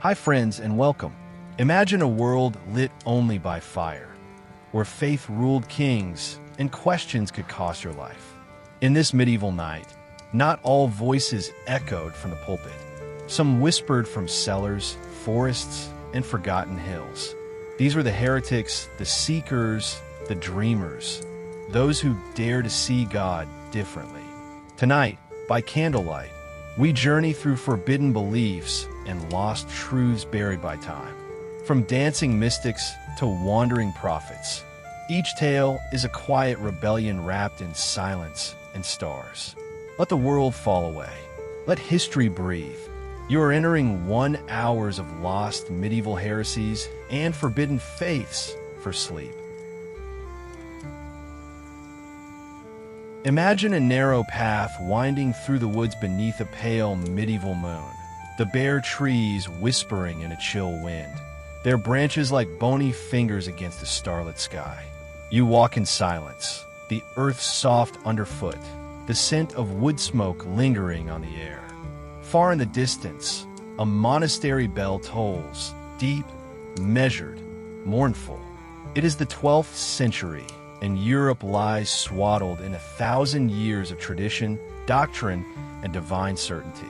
Hi friends and welcome. Imagine a world lit only by fire, where faith ruled kings and questions could cost your life. In this medieval night, not all voices echoed from the pulpit. Some whispered from cellars, forests, and forgotten hills. These were the heretics, the seekers, the dreamers, those who dare to see God differently. Tonight, by candlelight, we journey through forbidden beliefs and lost truths buried by time. From dancing mystics to wandering prophets, each tale is a quiet rebellion wrapped in silence and stars. Let the world fall away. Let history breathe. You are entering 1 hour of lost medieval heresies and forbidden faiths for sleep. Imagine a narrow path winding through the woods beneath a pale medieval moon, the bare trees whispering in a chill wind, their branches like bony fingers against the starlit sky. You walk in silence, the earth soft underfoot, the scent of wood smoke lingering on the air. Far in the distance, a monastery bell tolls, deep, measured, mournful. It is the 12th century, and Europe lies swaddled in 1,000 years of tradition, doctrine, and divine certainty.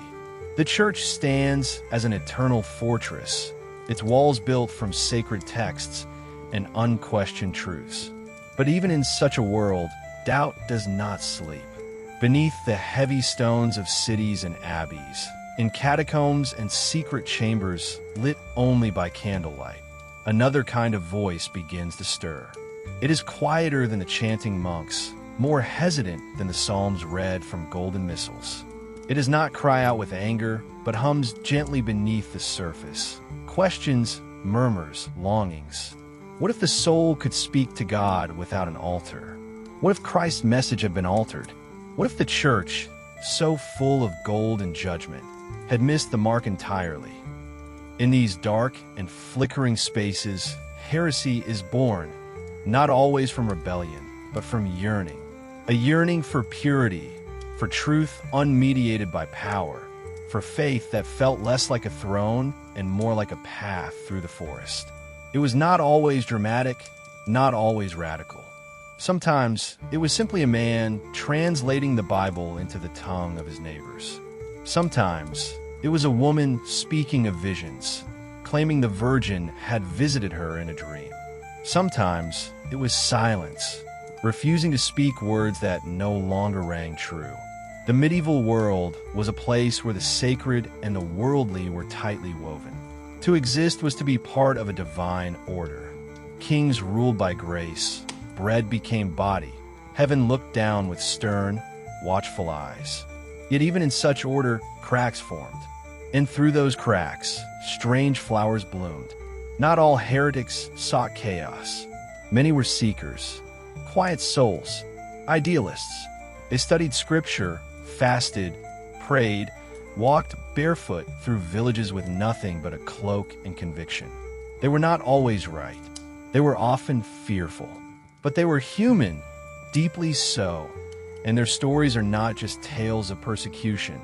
The church stands as an eternal fortress, its walls built from sacred texts and unquestioned truths. But even in such a world, doubt does not sleep. Beneath the heavy stones of cities and abbeys, in catacombs and secret chambers lit only by candlelight, another kind of voice begins to stir. It is quieter than the chanting monks, more hesitant than the psalms read from golden missals. It does not cry out with anger, but hums gently beneath the surface. Questions, murmurs, longings. What if the soul could speak to God without an altar? What if Christ's message had been altered? What if the church, so full of gold and judgment, had missed the mark entirely? In these dark and flickering spaces, heresy is born, not always from rebellion, but from yearning. A yearning for purity, for truth unmediated by power, for faith that felt less like a throne and more like a path through the forest. It was not always dramatic, not always radical. Sometimes it was simply a man translating the Bible into the tongue of his neighbors. Sometimes it was a woman speaking of visions, claiming the Virgin had visited her in a dream. Sometimes it was silence, refusing to speak words that no longer rang true. The medieval world was a place where the sacred and the worldly were tightly woven. To exist was to be part of a divine order. Kings ruled by grace, bread became body, heaven looked down with stern, watchful eyes. Yet even in such order, cracks formed. And through those cracks, strange flowers bloomed. Not all heretics sought chaos. Many were seekers, quiet souls, idealists. They studied scripture, fasted, prayed, walked barefoot through villages with nothing but a cloak and conviction. They were not always right. They were often fearful. But they were human, deeply so, and their stories are not just tales of persecution,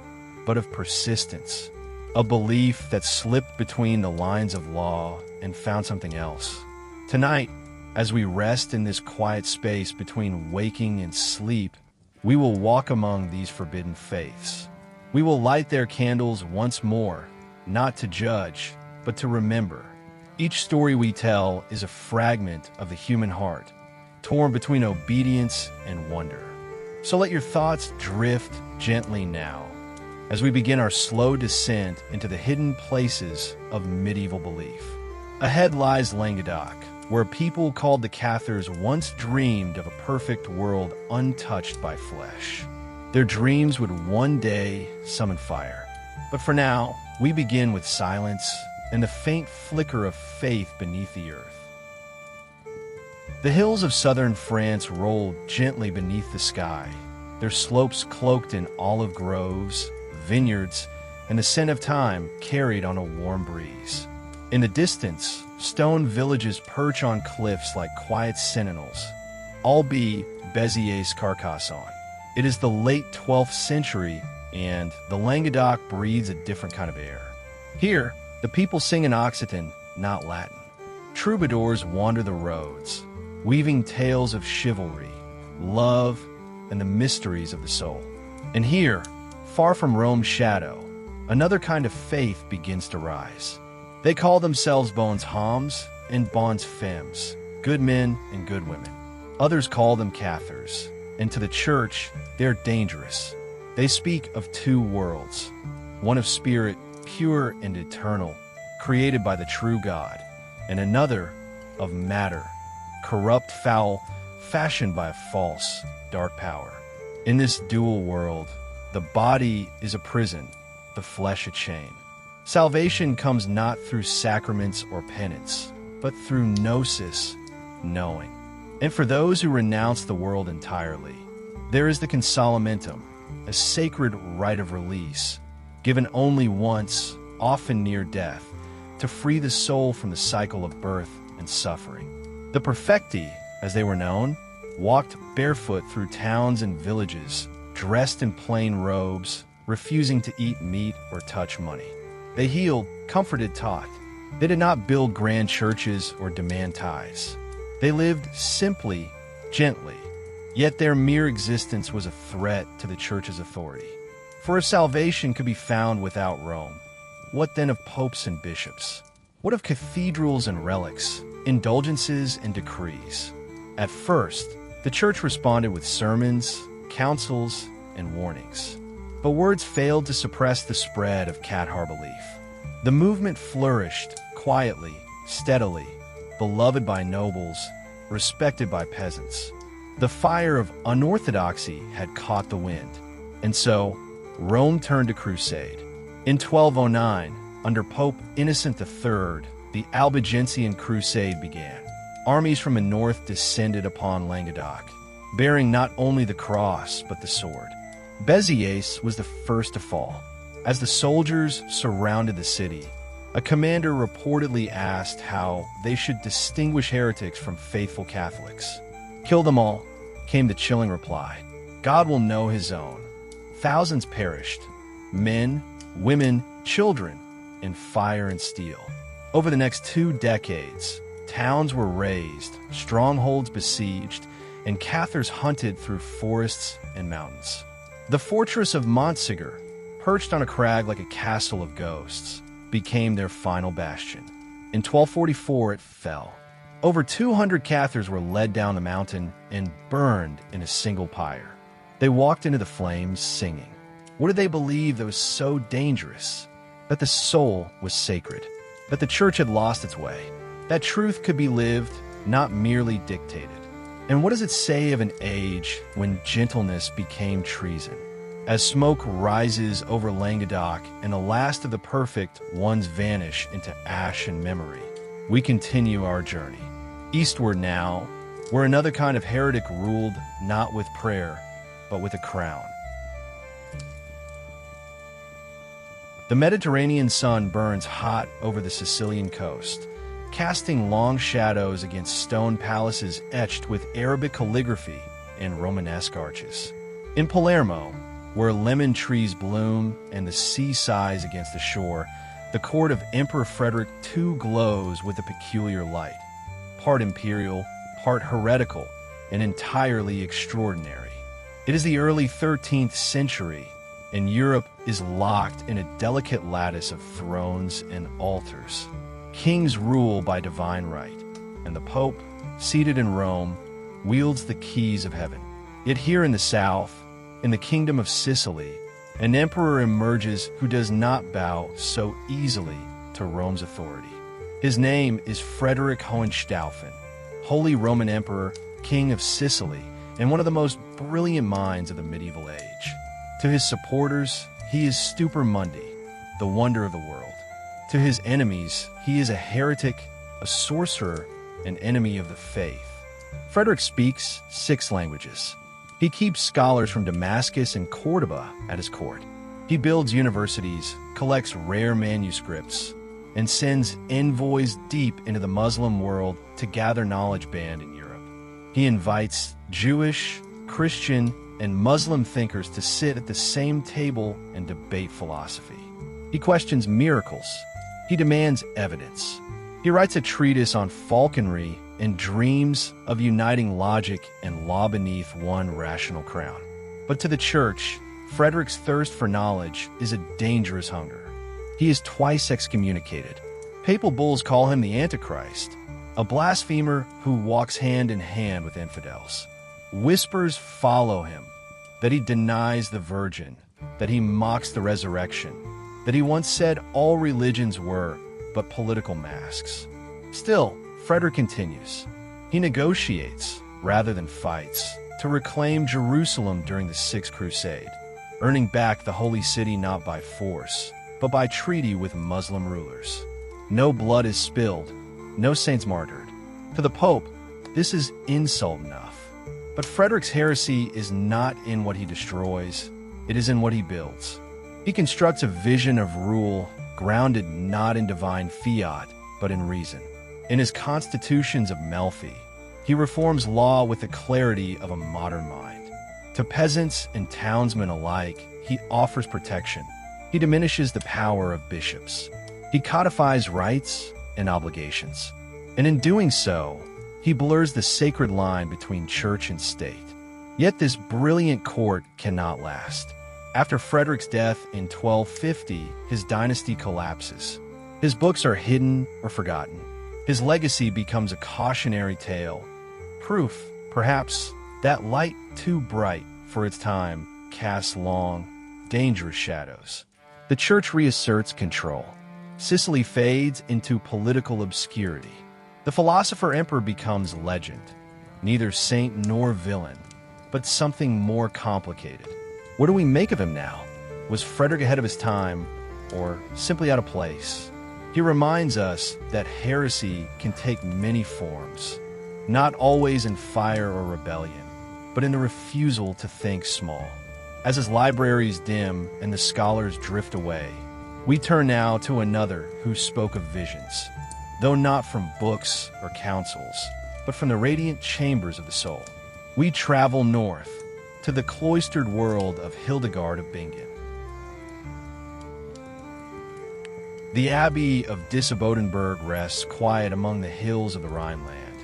but of persistence, a belief that slipped between the lines of law and found something else. Tonight, as we rest in this quiet space between waking and sleep, we will walk among these forbidden faiths. We will light their candles once more, not to judge, but to remember. Each story we tell is a fragment of the human heart, torn between obedience and wonder. So let your thoughts drift gently now, as we begin our slow descent into the hidden places of medieval belief. Ahead lies Languedoc, where people called the Cathars once dreamed of a perfect world untouched by flesh. Their dreams would one day summon fire. But for now, we begin with silence and the faint flicker of faith beneath the earth. The hills of southern France rolled gently beneath the sky, their slopes cloaked in olive groves, vineyards, and the scent of thyme carried on a warm breeze. In the distance, stone villages perch on cliffs like quiet sentinels, albeit Bézier's Carcassonne. It is the late 12th century, and the Languedoc breathes a different kind of air. Here, The people sing in Occitan, not Latin. Troubadours wander the roads, weaving tales of chivalry, love, and the mysteries of the soul. And here, far from Rome's shadow, another kind of faith begins to rise. They call themselves bons hommes and bons femmes, good men and good women. Others call them Cathars, and to the church, they're dangerous. They speak of two worlds, one of spirit, pure and eternal, created by the true God, and another of matter, corrupt, foul, fashioned by a false, dark power. In this dual world, the body is a prison, the flesh a chain. Salvation comes not through sacraments or penance, but through gnosis, knowing. And for those who renounce the world entirely, there is the consolamentum, a sacred rite of release, given only once, often near death, to free the soul from the cycle of birth and suffering. The perfecti, as they were known, walked barefoot through towns and villages, dressed in plain robes, refusing to eat meat or touch money. They healed, comforted, taught. They did not build grand churches or demand tithes. They lived simply, gently, yet their mere existence was a threat to the church's authority. For if salvation could be found without Rome, what then of popes and bishops? What of cathedrals and relics, indulgences and decrees? At first, the church responded with sermons, counsels, and warnings. But words failed to suppress the spread of Cathar belief. The movement flourished quietly, steadily, beloved by nobles, respected by peasants. The fire of unorthodoxy had caught the wind, and so Rome turned to crusade. In 1209, under Pope Innocent III, the Albigensian Crusade began. Armies from the north descended upon Languedoc, bearing not only the cross but the sword. Béziers was the first to fall. As the soldiers surrounded the city, a commander reportedly asked how they should distinguish heretics from faithful Catholics. "Kill them all," came the chilling reply. "God will know his own." Thousands perished, men, women, children, in fire and steel. Over the next 2 decades, towns were razed, strongholds besieged, and Cathars hunted through forests and mountains. The fortress of Montségur, perched on a crag like a castle of ghosts, became their final bastion. In 1244 it fell. Over 200 Cathars were led down the mountain and burned in a single pyre. They walked into the flames singing. What did they believe that was so dangerous? That the soul was sacred, that the church had lost its way, that truth could be lived, not merely dictated. And what does it say of an age when gentleness became treason? As smoke rises over Languedoc and the last of the perfect ones vanish into ash and memory, we continue our journey. Eastward now, where another kind of heretic ruled not with prayer, but with a crown. The Mediterranean sun burns hot over the Sicilian coast, casting long shadows against stone palaces etched with Arabic calligraphy and Romanesque arches. In Palermo, where lemon trees bloom and the sea sighs against the shore, the court of Emperor Frederick II glows with a peculiar light, part imperial, part heretical, and entirely extraordinary. It is the early 13th century, and Europe is locked in a delicate lattice of thrones and altars. Kings rule by divine right, and the Pope, seated in Rome, wields the keys of heaven. Yet here in the south, in the kingdom of Sicily, an emperor emerges who does not bow so easily to Rome's authority. His name is Frederick Hohenstaufen, Holy Roman Emperor, King of Sicily, and one of the most brilliant minds of the medieval age. To his supporters, he is Stupor Mundi, the wonder of the world. To his enemies, he is a heretic, a sorcerer, an enemy of the faith. Frederick speaks 6 languages. He keeps scholars from Damascus and Cordoba at his court. He builds universities, collects rare manuscripts, and sends envoys deep into the Muslim world to gather knowledge banned in Europe. He invites Jewish, Christian, and Muslim thinkers to sit at the same table and debate philosophy. He questions miracles. He demands evidence. He writes a treatise on falconry and dreams of uniting logic and law beneath one rational crown. But to the Church, Frederick's thirst for knowledge is a dangerous hunger. He is twice excommunicated. Papal bulls call him the Antichrist, a blasphemer who walks hand in hand with infidels. Whispers follow him that he denies the Virgin, that he mocks the resurrection, that he once said all religions were but political masks. Still, Frederick continues. He negotiates, rather than fights, to reclaim Jerusalem during the Sixth Crusade, earning back the Holy City not by force, but by treaty with Muslim rulers. No blood is spilled, no saints martyred. To the Pope, this is insult enough. But Frederick's heresy is not in what he destroys, it is in what he builds. He constructs a vision of rule grounded not in divine fiat, but in reason. In his Constitutions of Melfi, he reforms law with the clarity of a modern mind. To peasants and townsmen alike, he offers protection. He diminishes the power of bishops. He codifies rights and obligations. And in doing so, he blurs the sacred line between church and state. Yet this brilliant court cannot last. After Frederick's death in 1250, his dynasty collapses. His books are hidden or forgotten. His legacy becomes a cautionary tale. Proof, perhaps, that light too bright for its time casts long, dangerous shadows. The church reasserts control. Sicily fades into political obscurity. The philosopher-emperor becomes legend, neither saint nor villain, but something more complicated. What do we make of him now? Was Frederick ahead of his time, or simply out of place? He reminds us that heresy can take many forms, not always in fire or rebellion, but in the refusal to think small. As his libraries dim and the scholars drift away, we turn now to another who spoke of visions, though not from books or councils, but from the radiant chambers of the soul. We travel north to the cloistered world of Hildegard of Bingen. The Abbey of Dissebodenberg rests quiet among the hills of the Rhineland,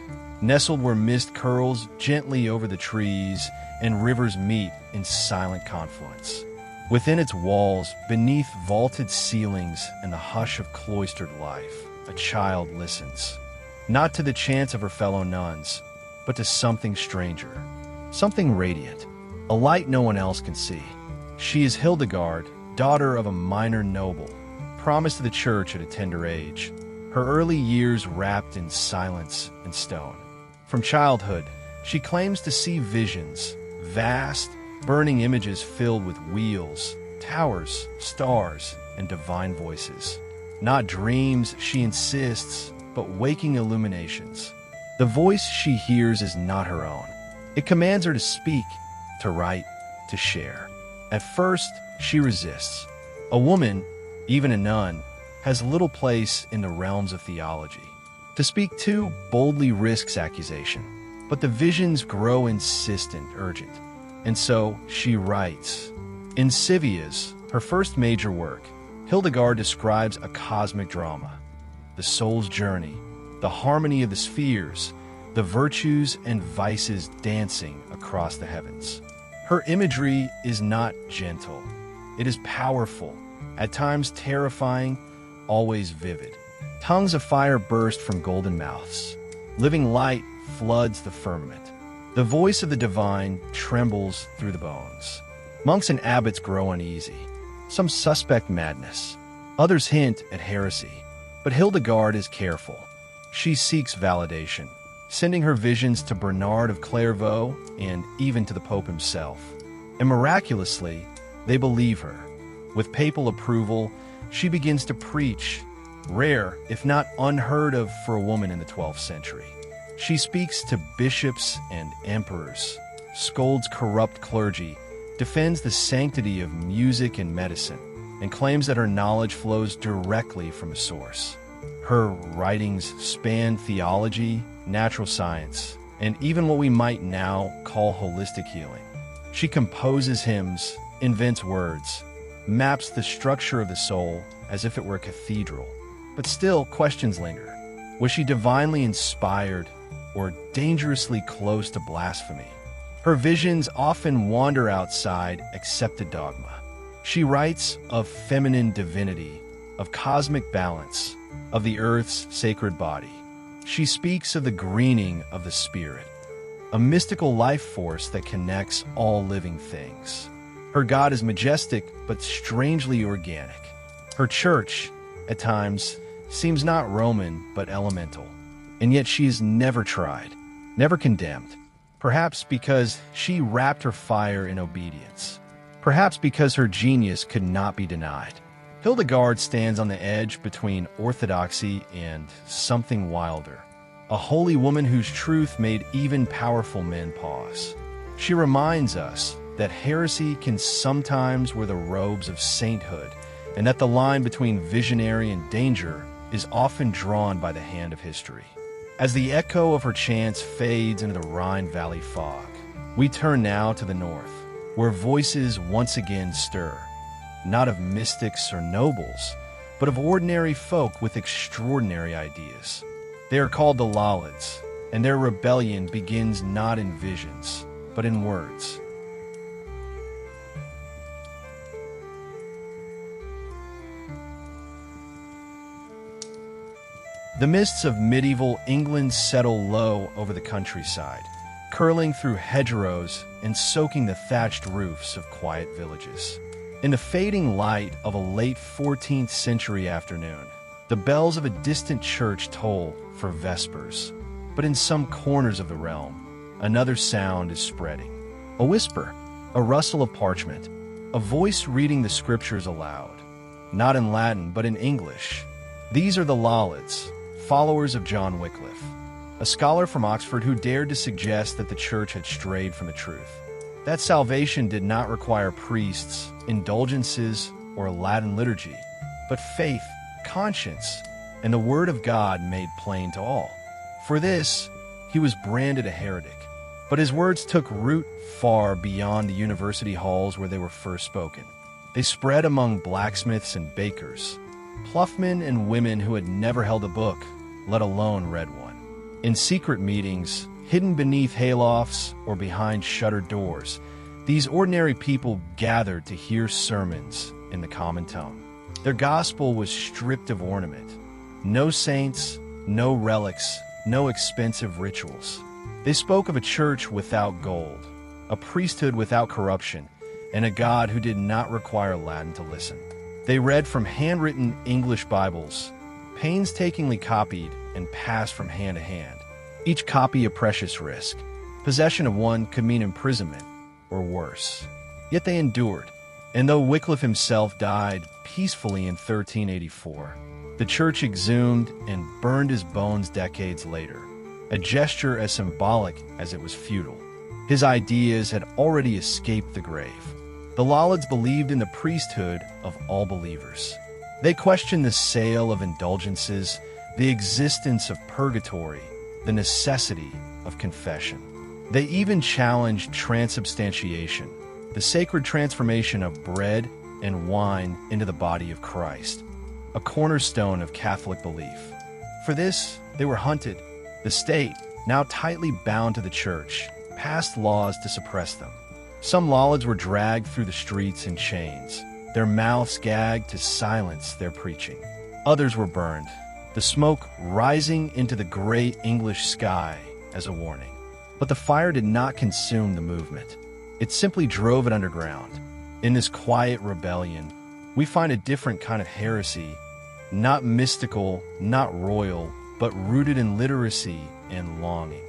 nestled where mist curls gently over the trees and rivers meet in silent confluence. Within its walls, beneath vaulted ceilings and the hush of cloistered life, a child listens, not to the chants of her fellow nuns, but to something stranger, something radiant, a light no one else can see. She is Hildegard, daughter of a minor noble, promised to the church at a tender age, her early years wrapped in silence and stone. From childhood, she claims to see visions, vast, burning images filled with wheels, towers, stars, and divine voices. Not dreams, she insists, but waking illuminations. The voice she hears is not her own. It commands her to speak, to write, to share. At first, she resists. A woman, even a nun, has little place in the realms of theology. To speak to boldly risks accusation, but the visions grow insistent, urgent. And so she writes. In Civias, her first major work, Hildegard describes a cosmic drama, the soul's journey, the harmony of the spheres, the virtues and vices dancing across the heavens. Her imagery is not gentle. It is powerful, at times terrifying, always vivid. Tongues of fire burst from golden mouths. Living light floods the firmament. The voice of the divine trembles through the bones. Monks and abbots grow uneasy. Some suspect madness. Others hint at heresy. But Hildegard is careful. She seeks validation, sending her visions to Bernard of Clairvaux and even to the Pope himself. And miraculously, they believe her. With papal approval, she begins to preach, rare, if not unheard of for a woman in the 12th century. She speaks to bishops and emperors, scolds corrupt clergy, defends the sanctity of music and medicine, and claims that her knowledge flows directly from a source. Her writings span theology, natural science, and even what we might now call holistic healing. She composes hymns, invents words, maps the structure of the soul as if it were a cathedral. But still, questions linger. Was she divinely inspired or dangerously close to blasphemy? Her visions often wander outside accepted dogma. She writes of feminine divinity, of cosmic balance, of the earth's sacred body. She speaks of the greening of the spirit, a mystical life force that connects all living things. Her God is majestic but strangely organic. Her church, at times, seems not Roman but elemental, and yet she is never tried, never condemned. Perhaps because she wrapped her fire in obedience. Perhaps because her genius could not be denied. Hildegard stands on the edge between orthodoxy and something wilder. A holy woman whose truth made even powerful men pause. She reminds us that heresy can sometimes wear the robes of sainthood, and that the line between visionary and danger is often drawn by the hand of history. As the echo of her chants fades into the Rhine Valley fog, we turn now to the north, where voices once again stir, not of mystics or nobles, but of ordinary folk with extraordinary ideas. They are called the Lollards, and their rebellion begins not in visions, but in words. The mists of medieval England settle low over the countryside, curling through hedgerows and soaking the thatched roofs of quiet villages. In the fading light of a late 14th century afternoon, the bells of a distant church toll for vespers. But in some corners of the realm, another sound is spreading. A whisper, a rustle of parchment, a voice reading the scriptures aloud. Not in Latin, but in English. These are the Lollards, followers of John Wycliffe, a scholar from Oxford who dared to suggest that the church had strayed from the truth. That salvation did not require priests, indulgences, or Latin liturgy, but faith, conscience, and the word of God made plain to all. For this, he was branded a heretic, but his words took root far beyond the university halls where they were first spoken. They spread among blacksmiths and bakers, ploughmen and women who had never held a book, let alone read one. In secret meetings, hidden beneath haylofts or behind shuttered doors, these ordinary people gathered to hear sermons in the common tongue. Their gospel was stripped of ornament. No saints, no relics, no expensive rituals. They spoke of a church without gold, a priesthood without corruption, and a God who did not require Latin to listen. They read from handwritten English Bibles, painstakingly copied and passed from hand to hand. Each copy a precious risk. Possession of one could mean imprisonment or worse. Yet they endured, and though Wycliffe himself died peacefully in 1384, the church exhumed and burned his bones decades later, a gesture as symbolic as it was futile. His ideas had already escaped the grave. The Lollards believed in the priesthood of all believers. They questioned the sale of indulgences, the existence of purgatory, the necessity of confession. They even challenged transubstantiation, the sacred transformation of bread and wine into the body of Christ, a cornerstone of Catholic belief. For this, they were hunted. The state, now tightly bound to the church, passed laws to suppress them. Some Lollards were dragged through the streets in chains, their mouths gagged to silence their preaching. Others were burned, the smoke rising into the gray English sky as a warning. But the fire did not consume the movement. It simply drove it underground. In this quiet rebellion, we find a different kind of heresy, not mystical, not royal, but rooted in literacy and longing.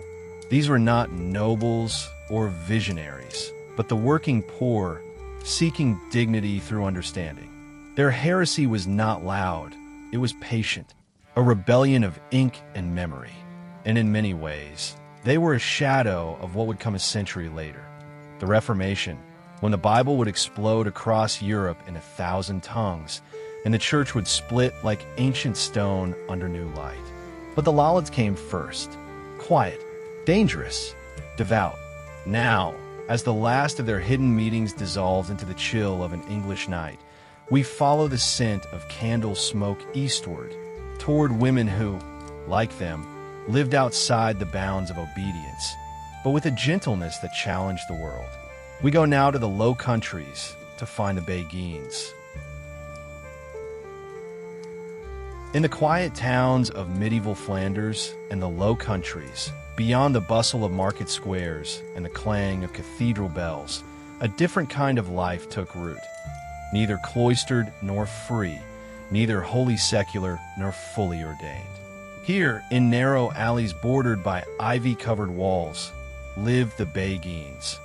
These were not nobles or visionaries, but the working poor, seeking dignity through understanding. Their heresy was not loud, it was patient, a rebellion of ink and memory. And in many ways, they were a shadow of what would come a century later, the Reformation, when the Bible would explode across Europe in 1,000 tongues, and the church would split like ancient stone under new light. But the Lollards came first, quiet, dangerous, devout. Now, as the last of their hidden meetings dissolves into the chill of an English night, we follow the scent of candle smoke eastward, toward women who, like them, lived outside the bounds of obedience, but with a gentleness that challenged the world. We go now to the Low Countries to find the Beguines. In the quiet towns of medieval Flanders and the Low Countries, beyond the bustle of market squares and the clang of cathedral bells, a different kind of life took root. Neither cloistered nor free, neither wholly secular nor fully ordained. Here, in narrow alleys bordered by ivy-covered walls, lived the Beguines,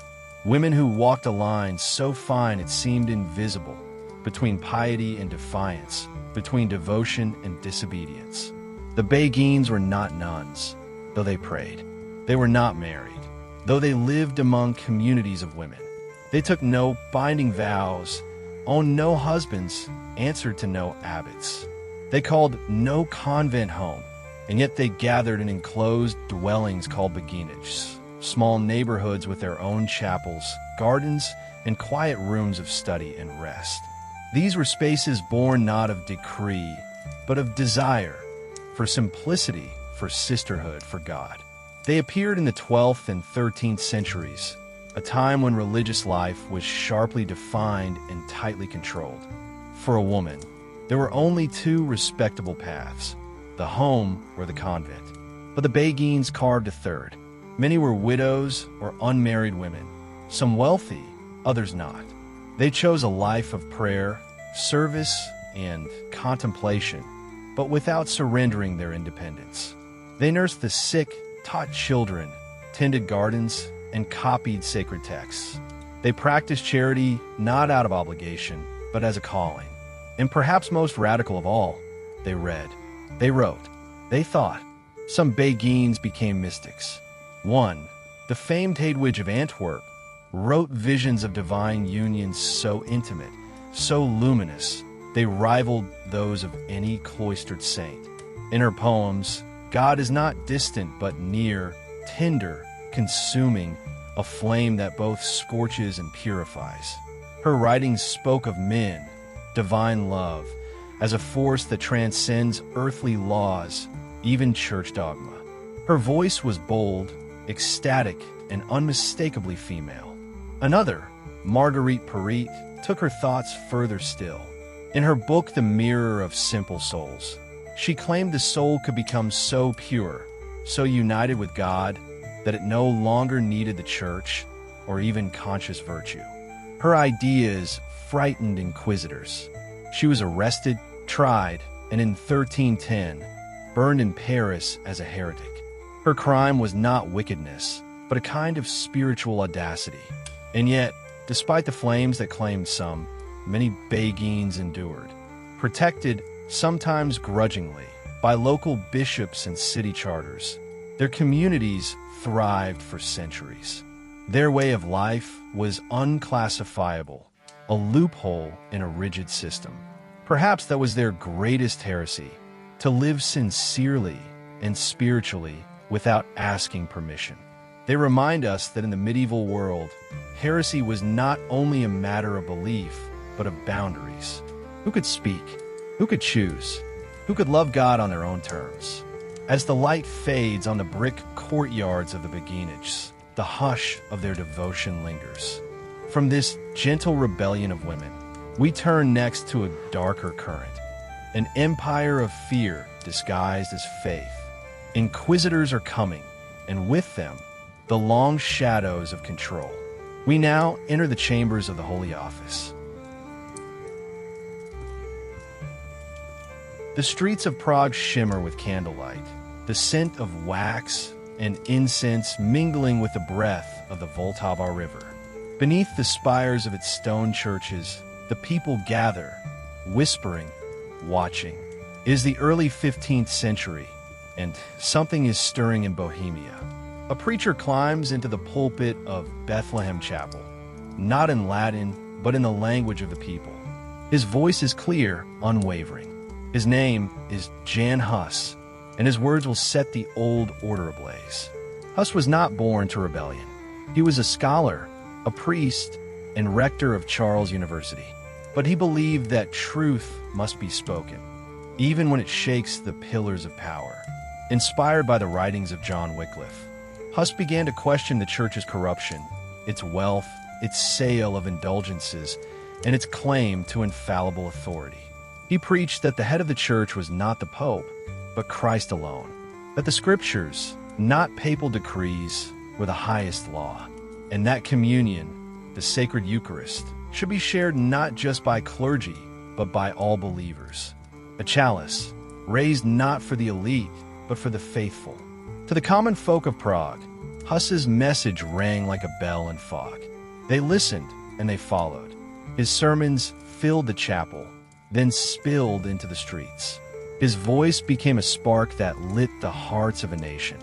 women who walked a line so fine it seemed invisible, between piety and defiance, between devotion and disobedience. The Beguines were not nuns, though they prayed. They were not married, though they lived among communities of women. They took no binding vows, owned no husbands, answered to no abbots. They called no convent home, and yet they gathered in enclosed dwellings called beguinages, small neighborhoods with their own chapels, gardens, and quiet rooms of study and rest. These were spaces born not of decree, but of desire, for simplicity, for sisterhood, for God. They appeared in the 12th and 13th centuries, a time when religious life was sharply defined and tightly controlled. For a woman, there were only two respectable paths, the home or the convent. But the Beguines carved a third. Many were widows or unmarried women, some wealthy, others not. They chose a life of prayer, service, and contemplation, but without surrendering their independence. They nursed the sick, taught children, tended gardens, and copied sacred texts. They practiced charity not out of obligation, but as a calling. And perhaps most radical of all, they read, they wrote, they thought. Some Beguines became mystics. One, the famed Hedwig of Antwerp, wrote visions of divine unions so intimate, so luminous, they rivaled those of any cloistered saint. In her poems, God is not distant but near, tender, consuming, a flame that both scorches and purifies. Her writings spoke of men, divine love, as a force that transcends earthly laws, even church dogma. Her voice was bold, ecstatic, and unmistakably female. Another, Marguerite Perret, took her thoughts further still. In her book The Mirror of Simple Souls, she claimed the soul could become so pure, so united with God, that it no longer needed the church or even conscious virtue. Her ideas frightened inquisitors. She was arrested, tried, and in 1310, burned in Paris as a heretic. Her crime was not wickedness, but a kind of spiritual audacity. And yet, despite the flames that claimed some, many Beguines endured, protected, sometimes grudgingly, by local bishops and city charters. Their communities thrived for centuries. Their way of life was unclassifiable, a loophole in a rigid system. Perhaps that was their greatest heresy, to live sincerely and spiritually without asking permission. They remind us that in the medieval world, heresy was not only a matter of belief, but of boundaries. Who could speak? Who could choose? Who could love God on their own terms? As the light fades on the brick courtyards of the beguinages, the hush of their devotion lingers. From this gentle rebellion of women, we turn next to a darker current, an empire of fear disguised as faith. Inquisitors are coming, and with them, the long shadows of control. We now enter the chambers of the Holy Office. The streets of Prague shimmer with candlelight, the scent of wax and incense mingling with the breath of the Vltava River. Beneath the spires of its stone churches, the people gather, whispering, watching. It is the early 15th century, and something is stirring in Bohemia. A preacher climbs into the pulpit of Bethlehem Chapel, not in Latin, but in the language of the people. His voice is clear, unwavering. His name is Jan Hus, and his words will set the old order ablaze. Hus was not born to rebellion. He was a scholar, a priest, and rector of Charles University. But he believed that truth must be spoken. even when it shakes the pillars of power. Inspired by the writings of John Wycliffe, Huss began to question the church's corruption, its wealth, its sale of indulgences, and its claim to infallible authority. He preached that the head of the church was not the Pope, but Christ alone, that the scriptures, not papal decrees, were the highest law, and that communion, the sacred Eucharist, should be shared not just by clergy, but by all believers. A chalice, raised not for the elite, but for the faithful. To the common folk of Prague, Huss's message rang like a bell in fog. They listened, and they followed. His sermons filled the chapel, then spilled into the streets. His voice became a spark that lit the hearts of a nation.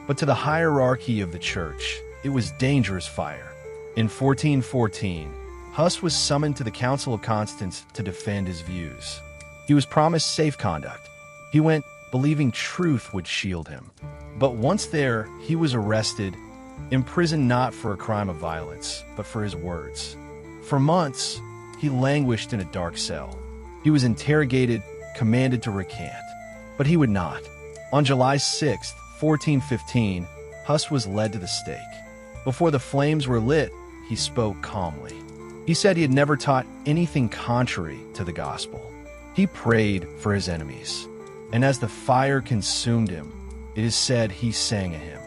But to the hierarchy of the church, it was dangerous fire. In 1414, Huss was summoned to the Council of Constance to defend his views. He was promised safe conduct. He went believing truth would shield him. But once there, he was arrested, imprisoned not for a crime of violence, but for his words. For months, he languished in a dark cell. He was interrogated, commanded to recant. But he would not. On July 6, 1415, Huss was led to the stake. Before the flames were lit, he spoke calmly. He said he had never taught anything contrary to the gospel. He prayed for his enemies. And as the fire consumed him, it is said he sang a hymn.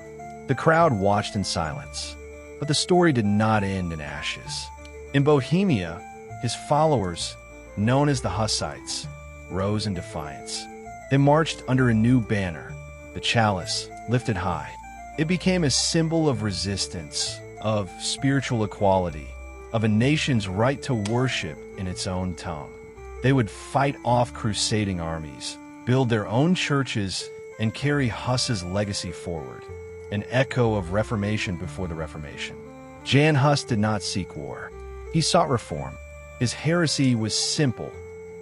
The crowd watched in silence, but the story did not end in ashes. In Bohemia, his followers, known as the Hussites, rose in defiance. They marched under a new banner, the chalice lifted high. It became a symbol of resistance, of spiritual equality, of a nation's right to worship in its own tongue. They would fight off crusading armies, build their own churches, and carry Huss's legacy forward, an echo of Reformation before the Reformation. Jan Hus did not seek war. He sought reform. His heresy was simple,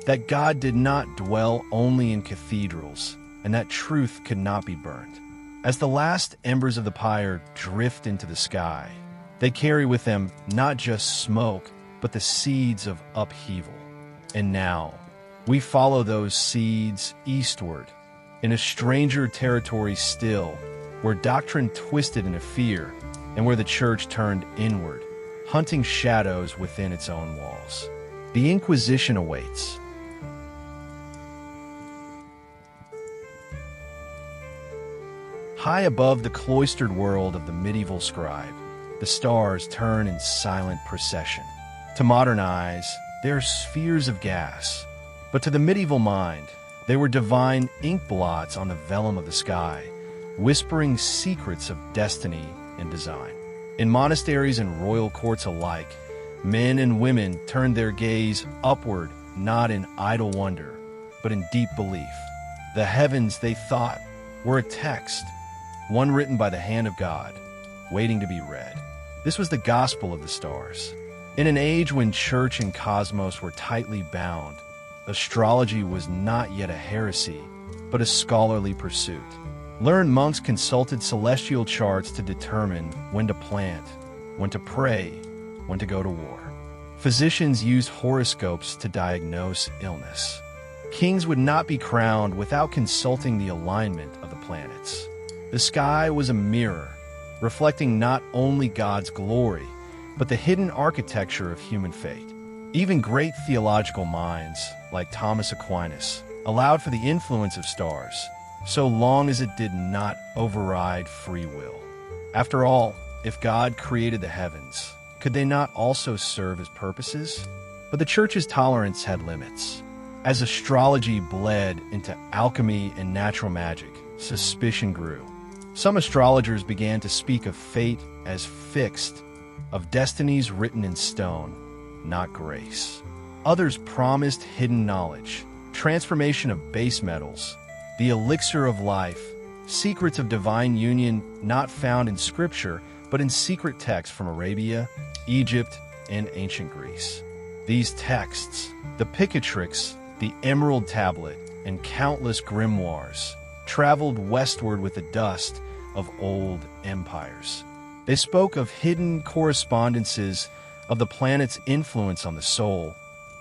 that God did not dwell only in cathedrals, and that truth could not be burned. As the last embers of the pyre drift into the sky, they carry with them not just smoke, but the seeds of upheaval. And now, we follow those seeds eastward, in a stranger territory still, where doctrine twisted into fear, and where the church turned inward, hunting shadows within its own walls. The Inquisition awaits. High above the cloistered world of the medieval scribe, the stars turn in silent procession. To modern eyes, they are spheres of gas, but to the medieval mind, they were divine ink blots on the vellum of the sky, whispering secrets of destiny and design. In monasteries and royal courts alike, men and women turned their gaze upward, not in idle wonder, but in deep belief. The heavens, they thought, were a text, one written by the hand of God, waiting to be read. This was the gospel of the stars. In an age when church and cosmos were tightly bound, astrology was not yet a heresy, but a scholarly pursuit. Learned monks consulted celestial charts to determine when to plant, when to pray, when to go to war. Physicians used horoscopes to diagnose illness. Kings would not be crowned without consulting the alignment of the planets. The sky was a mirror, reflecting not only God's glory, but the hidden architecture of human fate. Even great theological minds, like Thomas Aquinas, allowed for the influence of stars, so long as it did not override free will. After all, if God created the heavens, could they not also serve his purposes? But the church's tolerance had limits. As astrology bled into alchemy and natural magic, suspicion grew. Some astrologers began to speak of fate as fixed, of destinies written in stone, not grace. Others promised hidden knowledge, transformation of base metals, the elixir of life, secrets of divine union not found in Scripture, but in secret texts from Arabia, Egypt, and ancient Greece. These texts, the Picatrix, the Emerald Tablet, and countless grimoires, traveled westward with the dust of old empires. They spoke of hidden correspondences, of the planet's influence on the soul,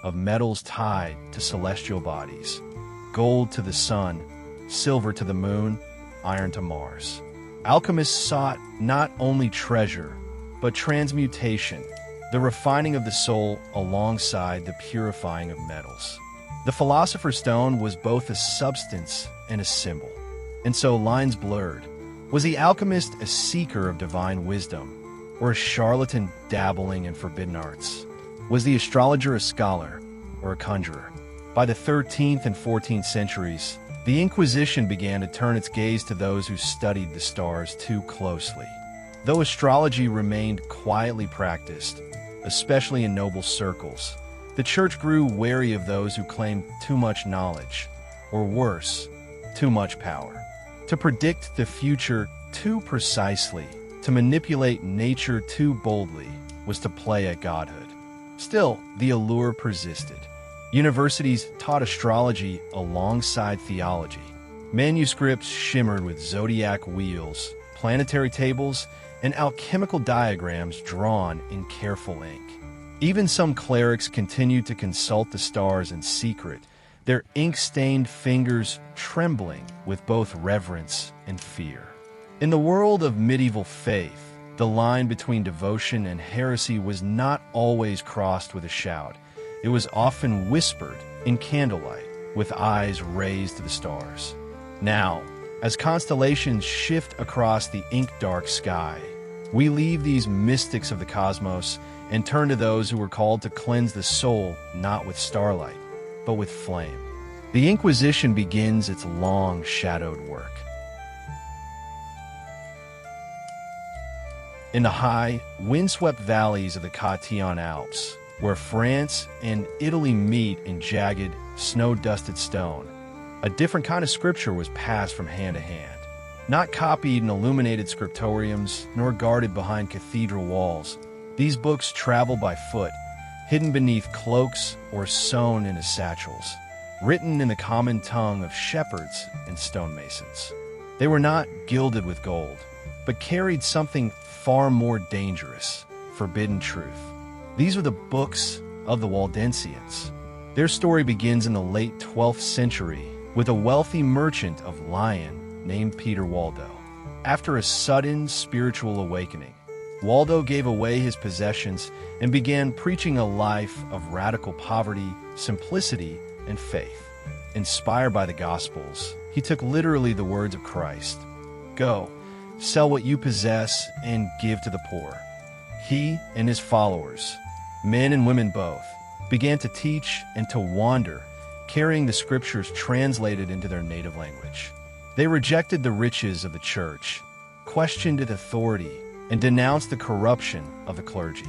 of metals tied to celestial bodies. gold to the sun, silver to the moon, iron to Mars. Alchemists sought not only treasure, but transmutation, the refining of the soul alongside the purifying of metals. The philosopher's stone was both a substance and a symbol, and so lines blurred. Was the alchemist a seeker of divine wisdom, or a charlatan dabbling in forbidden arts? Was the astrologer a scholar, or a conjurer? By the 13th and 14th centuries, the Inquisition began to turn its gaze to those who studied the stars too closely. Though astrology remained quietly practiced, especially in noble circles, the church grew wary of those who claimed too much knowledge, or worse, too much power. To predict the future too precisely, to manipulate nature too boldly, was to play at godhood. Still, the allure persisted. Universities taught astrology alongside theology. Manuscripts shimmered with zodiac wheels, planetary tables, and alchemical diagrams drawn in careful ink. Even some clerics continued to consult the stars in secret, their ink-stained fingers trembling with both reverence and fear. In the world of medieval faith, the line between devotion and heresy was not always crossed with a shout. It was often whispered in candlelight, with eyes raised to the stars. Now, as constellations shift across the ink-dark sky, we leave these mystics of the cosmos and turn to those who were called to cleanse the soul not with starlight, but with flame. The Inquisition begins its long, shadowed work. In the high, windswept valleys of the Cotillon Alps, where France and Italy meet in jagged, snow-dusted stone, a different kind of scripture was passed from hand to hand. Not copied in illuminated scriptoriums, nor guarded behind cathedral walls, these books travel by foot, hidden beneath cloaks or sewn into satchels, written in the common tongue of shepherds and stonemasons. They were not gilded with gold, but carried something far more dangerous, forbidden truth. These are the books of the Waldensians. Their story begins in the late 12th century with a wealthy merchant of Lyon named Peter Waldo. After a sudden spiritual awakening, Waldo gave away his possessions and began preaching a life of radical poverty, simplicity, and faith. Inspired by the Gospels, he took literally the words of Christ, "Go, sell what you possess and give to the poor." He and his followers, men and women both, began to teach and to wander, carrying the scriptures translated into their native language. They rejected the riches of the church, questioned its authority, and denounced the corruption of the clergy.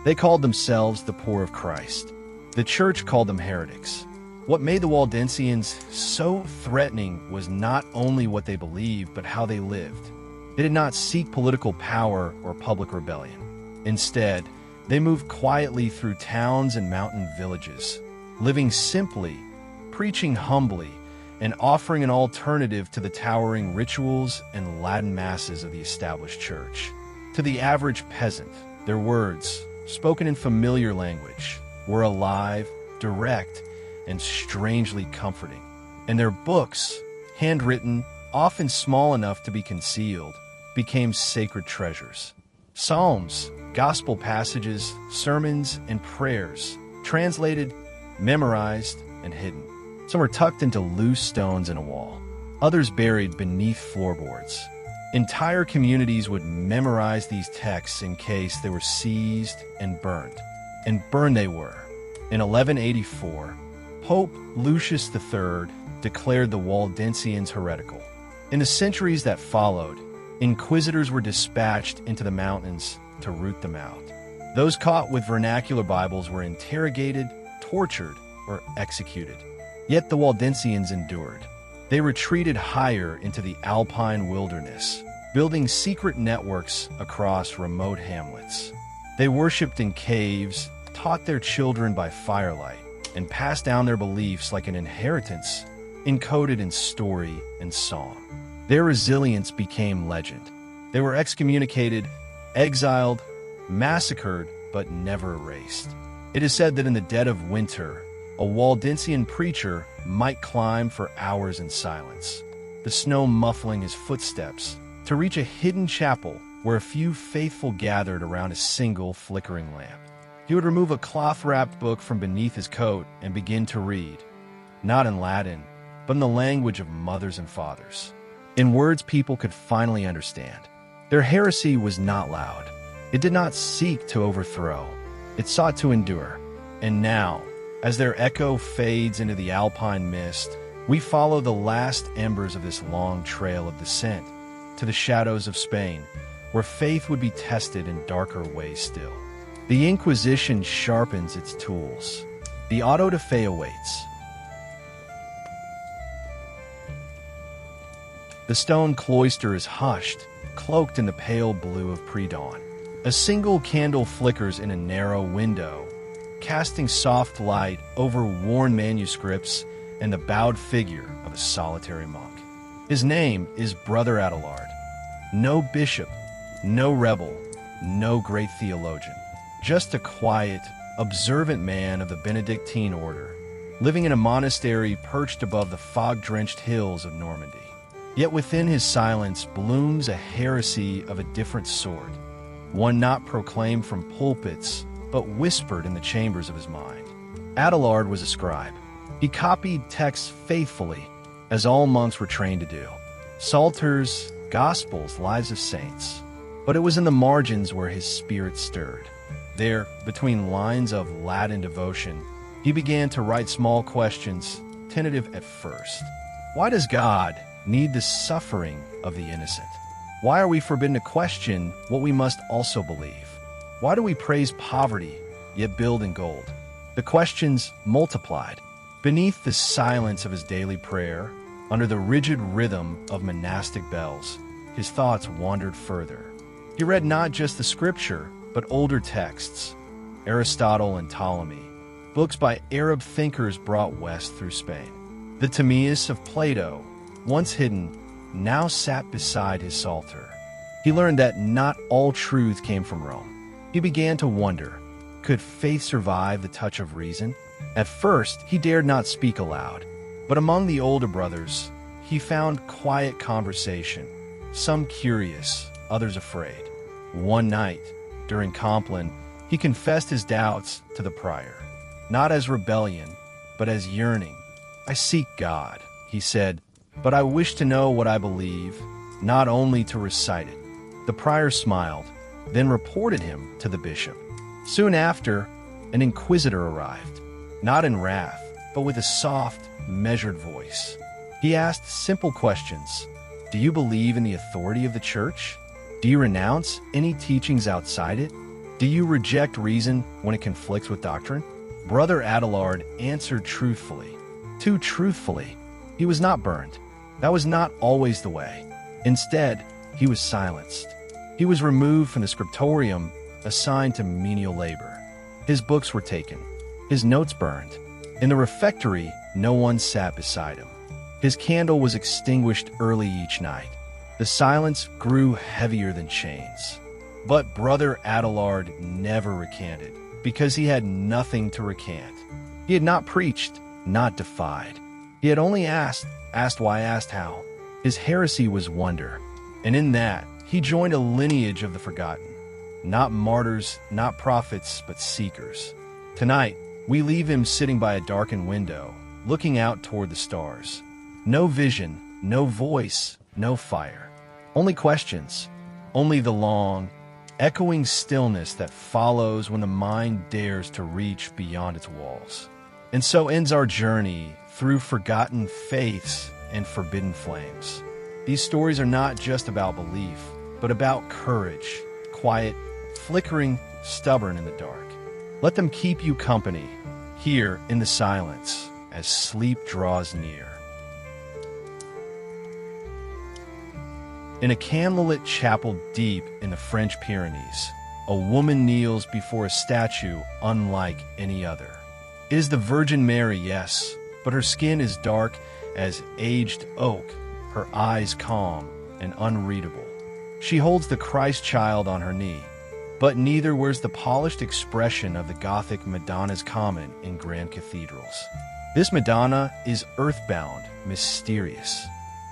They called themselves the poor of Christ. The church called them heretics. What made the Waldensians so threatening was not only what they believed, but how they lived. They did not seek political power or public rebellion. Instead, they moved quietly through towns and mountain villages, living simply, preaching humbly, and offering an alternative to the towering rituals and Latin masses of the established church. To the average peasant, their words, spoken in familiar language, were alive, direct, and strangely comforting. And their books, handwritten, often small enough to be concealed, became sacred treasures. Psalms, gospel passages, sermons, and prayers, translated, memorized, and hidden. Some were tucked into loose stones in a wall, others buried beneath floorboards. Entire communities would memorize these texts in case they were seized and burned. And burned they were. In 1184, Pope Lucius III declared the Waldensians heretical. In the centuries that followed, inquisitors were dispatched into the mountains to root them out. Those caught with vernacular Bibles were interrogated, tortured, or executed. Yet the Waldensians endured. They retreated higher into the alpine wilderness, building secret networks across remote hamlets. They worshipped in caves, taught their children by firelight, and passed down their beliefs like an inheritance, encoded in story and song. Their resilience became legend. They were excommunicated, exiled, massacred, but never erased. It is said that in the dead of winter, a Waldensian preacher might climb for hours in silence, the snow muffling his footsteps, to reach a hidden chapel where a few faithful gathered around a single flickering lamp. He would remove a cloth-wrapped book from beneath his coat and begin to read, not in Latin, but in the language of mothers and fathers, in words people could finally understand. Their heresy was not loud. It did not seek to overthrow. It sought to endure. And now, as their echo fades into the alpine mist, we follow the last embers of this long trail of descent to the shadows of Spain, where faith would be tested in darker ways still. The Inquisition sharpens its tools. The auto de fe awaits. The stone cloister is hushed, cloaked in the pale blue of pre-dawn. A single candle flickers in a narrow window, casting soft light over worn manuscripts and the bowed figure of a solitary monk. His name is Brother Abelard. No bishop, no rebel, no great theologian. Just a quiet, observant man of the Benedictine order, living in a monastery perched above the fog-drenched hills of Normandy. Yet within his silence blooms a heresy of a different sort, one not proclaimed from pulpits, but whispered in the chambers of his mind. Abelard was a scribe. He copied texts faithfully, as all monks were trained to do. Psalters, Gospels, lives of saints. But it was in the margins where his spirit stirred. There, between lines of Latin devotion, he began to write small questions, tentative at first. Why does God need the suffering of the innocent? Why are we forbidden to question what we must also believe? Why do we praise poverty, yet build in gold? The questions multiplied. Beneath the silence of his daily prayer, under the rigid rhythm of monastic bells, his thoughts wandered further. He read not just the scripture, but older texts, Aristotle and Ptolemy, books by Arab thinkers brought west through Spain. The Timaeus of Plato, once hidden, now sat beside his psalter. He learned that not all truth came from Rome. He began to wonder, could faith survive the touch of reason? At first, he dared not speak aloud, but among the older brothers, he found quiet conversation, some curious, others afraid. One night, during Compline, he confessed his doubts to the prior, not as rebellion, but as yearning. I seek God, he said, but I wish to know what I believe, not only to recite it. The prior smiled, then reported him to the bishop. Soon after, an inquisitor arrived, not in wrath, but with a soft, measured voice. He asked simple questions. Do you believe in the authority of the church? Do you renounce any teachings outside it? Do you reject reason when it conflicts with doctrine? Brother Abelard answered truthfully. Too truthfully. He was not burned. That was not always the way. Instead, he was silenced. He was removed from the scriptorium, assigned to menial labor. His books were taken. His notes burned. In the refectory, no one sat beside him. His candle was extinguished early each night. The silence grew heavier than chains. But Brother Abelard never recanted, because he had nothing to recant. He had not preached, not defied. He had only asked why, asked how. His heresy was wonder, and in that, he joined a lineage of the forgotten. Not martyrs, not prophets, but seekers. Tonight, we leave him sitting by a darkened window, looking out toward the stars. No vision, no voice, no fire. Only questions. Only the long, echoing stillness that follows when the mind dares to reach beyond its walls. And so ends our journey through forgotten faiths and forbidden flames. These stories are not just about belief, but about courage, quiet, flickering, stubborn in the dark. Let them keep you company, here in the silence, as sleep draws near. In a candlelit chapel deep in the French Pyrenees, a woman kneels before a statue unlike any other. It is the Virgin Mary, yes, but her skin is dark as aged oak, her eyes calm and unreadable. She holds the Christ child on her knee. but neither was the polished expression of the Gothic Madonnas common in grand cathedrals. This Madonna is earthbound, mysterious.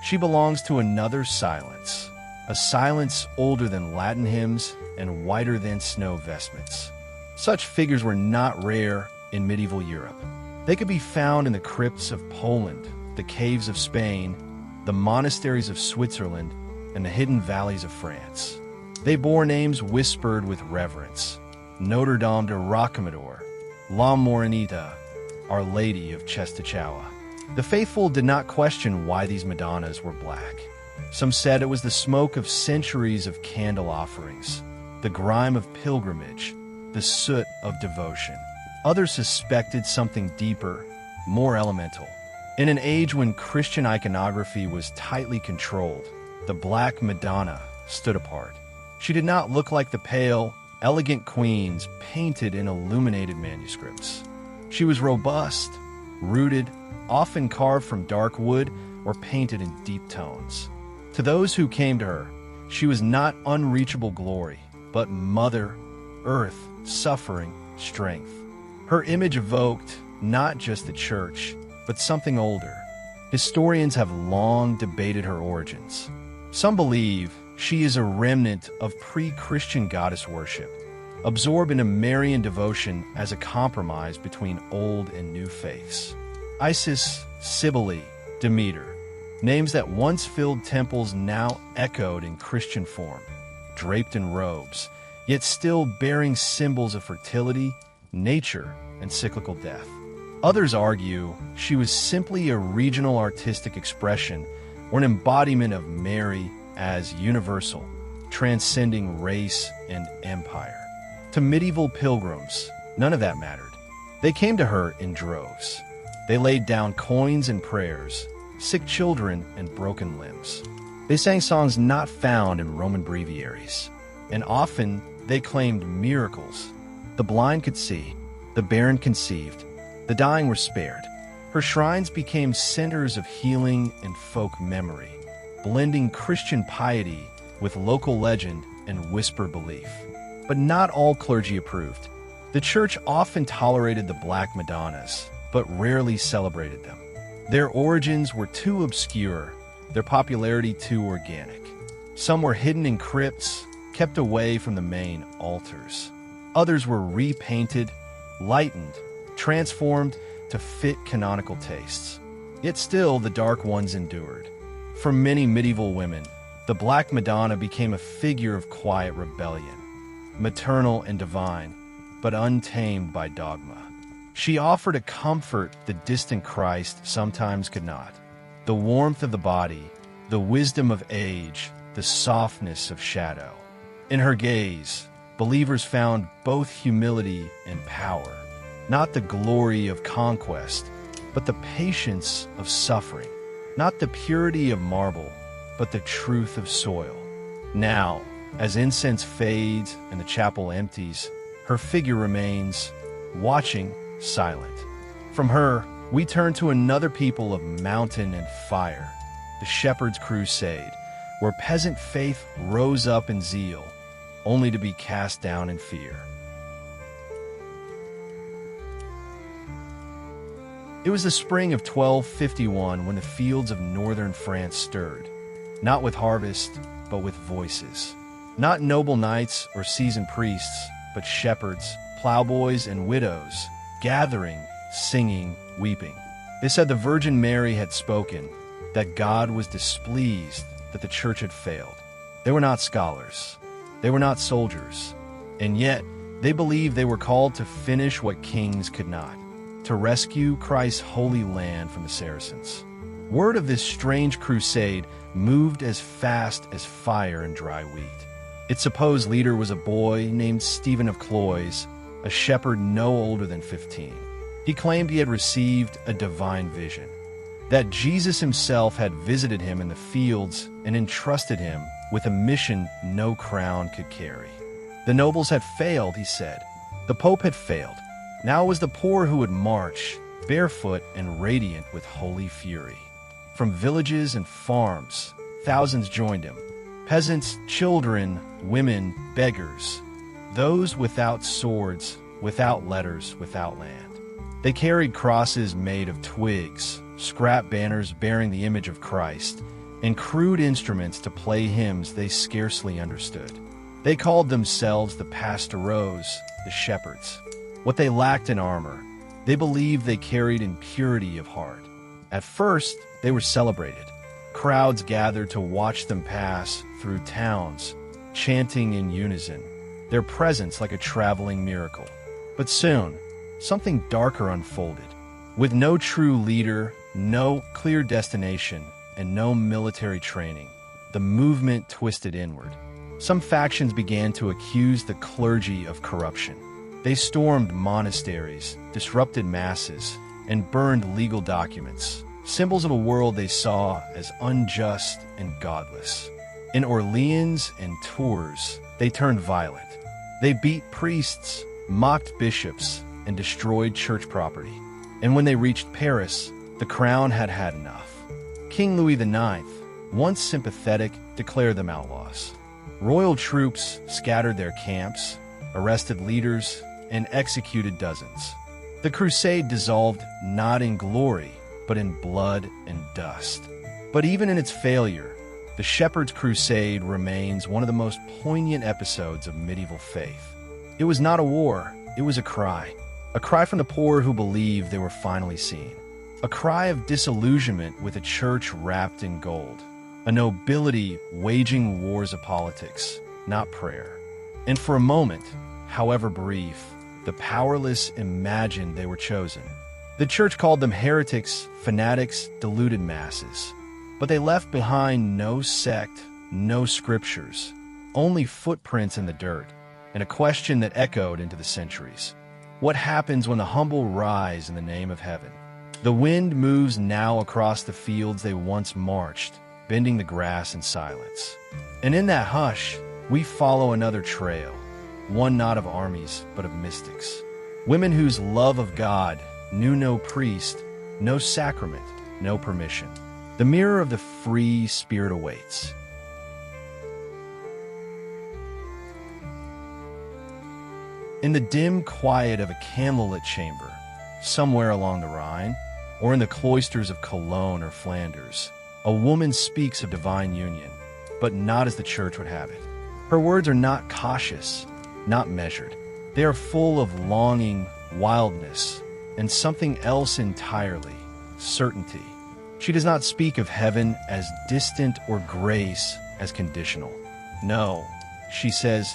She belongs to another silence, a silence older than Latin hymns and whiter than snow vestments. Such figures were not rare in medieval Europe. They could be found in the crypts of Poland, the caves of Spain, the monasteries of Switzerland, and the hidden valleys of France. They bore names whispered with reverence: Notre Dame de Rocamadour, La Morenita, Our Lady of Czestochowa. The faithful did not question why these Madonnas were black. Some said it was the smoke of centuries of candle offerings, the grime of pilgrimage, the soot of devotion. Others suspected something deeper, more elemental. In an age when Christian iconography was tightly controlled, the Black Madonna stood apart. She did not look like the pale, elegant queens painted in illuminated manuscripts. She was robust, rooted, often carved from dark wood or painted in deep tones. To those who came to her, she was not unreachable glory, but Mother, Earth, suffering, strength. Her image evoked not just the church, but something older. Historians have long debated her origins. Some believe she is a remnant of pre-Christian goddess worship, absorbed in a Marian devotion as a compromise between old and new faiths. Isis, Cybele, Demeter, names that once filled temples now echoed in Christian form, draped in robes, yet still bearing symbols of fertility, nature, and cyclical death. Others argue she was simply a regional artistic expression or an embodiment of Mary as universal, transcending race and empire. To medieval pilgrims, none of that mattered. They came to her in droves. They laid down coins and prayers, sick children and broken limbs. They sang songs not found in Roman breviaries, and often they claimed miracles. The blind could see, the barren conceived, the dying were spared. Her shrines became centers of healing and folk memory, blending Christian piety with local legend and whisper belief. But not all clergy approved. The church often tolerated the Black Madonnas, but rarely celebrated them. Their origins were too obscure, their popularity too organic. Some were hidden in crypts, kept away from the main altars. Others were repainted, lightened, transformed to fit canonical tastes. Yet still the dark ones endured. For many medieval women, the Black Madonna became a figure of quiet rebellion, maternal and divine, but untamed by dogma. She offered a comfort the distant Christ sometimes could not. The warmth of the body, the wisdom of age, the softness of shadow. In her gaze, believers found both humility and power, not the glory of conquest, but the patience of suffering, not the purity of marble, but the truth of soil. Now, as incense fades and the chapel empties, her figure remains, watching, silent. From her, we turn to another people of mountain and fire, the Shepherd's Crusade, where peasant faith rose up in zeal, only to be cast down in fear. It was the spring of 1251 when the fields of northern France stirred, not with harvest, but with voices. Not noble knights or seasoned priests, but shepherds, plowboys, and widows, gathering, singing, weeping. They said the Virgin Mary had spoken, that God was displeased that the church had failed. They were not scholars. They were not soldiers. And yet, they believed they were called to finish what kings could not, to rescue Christ's holy land from the Saracens. Word of this strange crusade moved as fast as fire in dry wheat. Its supposed leader was a boy named Stephen of Cloyes, a shepherd no older than 15. He claimed he had received a divine vision, that Jesus himself had visited him in the fields and entrusted him with a mission no crown could carry. The nobles had failed, he said. The Pope had failed. Now it was the poor who would march, barefoot and radiant with holy fury. From villages and farms, thousands joined him. Peasants, children, women, beggars. those without swords, without letters, without land. They carried crosses made of twigs, scrap banners bearing the image of Christ, and crude instruments to play hymns they scarcely understood. They called themselves the pastoros, the shepherds. What they lacked in armor, they believed they carried in purity of heart. At first, they were celebrated. Crowds gathered to watch them pass through towns, chanting in unison, their presence like a traveling miracle. But soon, something darker unfolded. With no true leader, no clear destination, and no military training, the movement twisted inward. Some factions began to accuse the clergy of corruption. They stormed monasteries, disrupted masses, and burned legal documents, symbols of a world they saw as unjust and godless. In Orleans and Tours, they turned violent. They beat priests, mocked bishops, and destroyed church property. And when they reached Paris, the crown had had enough. King Louis IX, once sympathetic, declared them outlaws. Royal troops scattered their camps, arrested leaders, and executed dozens. The crusade dissolved not in glory, but in blood and dust. But even in its failure, the Shepherd's Crusade remains one of the most poignant episodes of medieval faith. It was not a war, it was a cry from the poor who believed they were finally seen. A cry of disillusionment with a church wrapped in gold. A nobility waging wars of politics, not prayer. And for a moment, however brief, the powerless imagined they were chosen. The church called them heretics, fanatics, deluded masses. But they left behind no sect, no scriptures, only footprints in the dirt, and a question that echoed into the centuries. What happens when the humble rise in the name of heaven? The wind moves now across the fields they once marched, bending the grass in silence. And in that hush, we follow another trail, one not of armies, but of mystics. Women whose love of God knew no priest, no sacrament, no permission. The mirror of the free spirit awaits. In the dim quiet of a candlelit chamber, somewhere along the Rhine, or in the cloisters of Cologne or Flanders, a woman speaks of divine union, but not as the church would have it. Her words are not cautious, not measured. They are full of longing, wildness, and something else entirely, certainty. She does not speak of heaven as distant or grace as conditional. No, she says,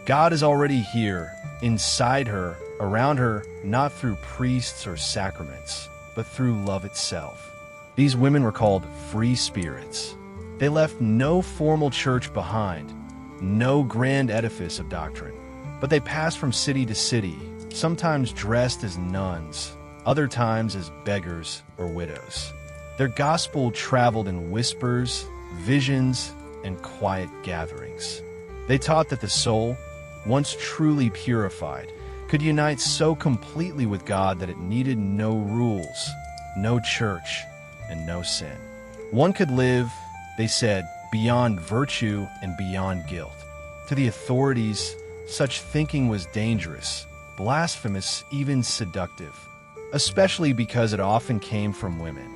God is already here, inside her, around her, not through priests or sacraments, but through love itself. These women were called free spirits. They left no formal church behind, no grand edifice of doctrine, but they passed from city to city, sometimes dressed as nuns, other times as beggars or widows. Their gospel traveled in whispers, visions, and quiet gatherings. They taught that the soul, once truly purified, could unite so completely with God that it needed no rules, no church, and no sin. One could live, they said, beyond virtue and beyond guilt. To the authorities, such thinking was dangerous, blasphemous, even seductive, especially because it often came from women.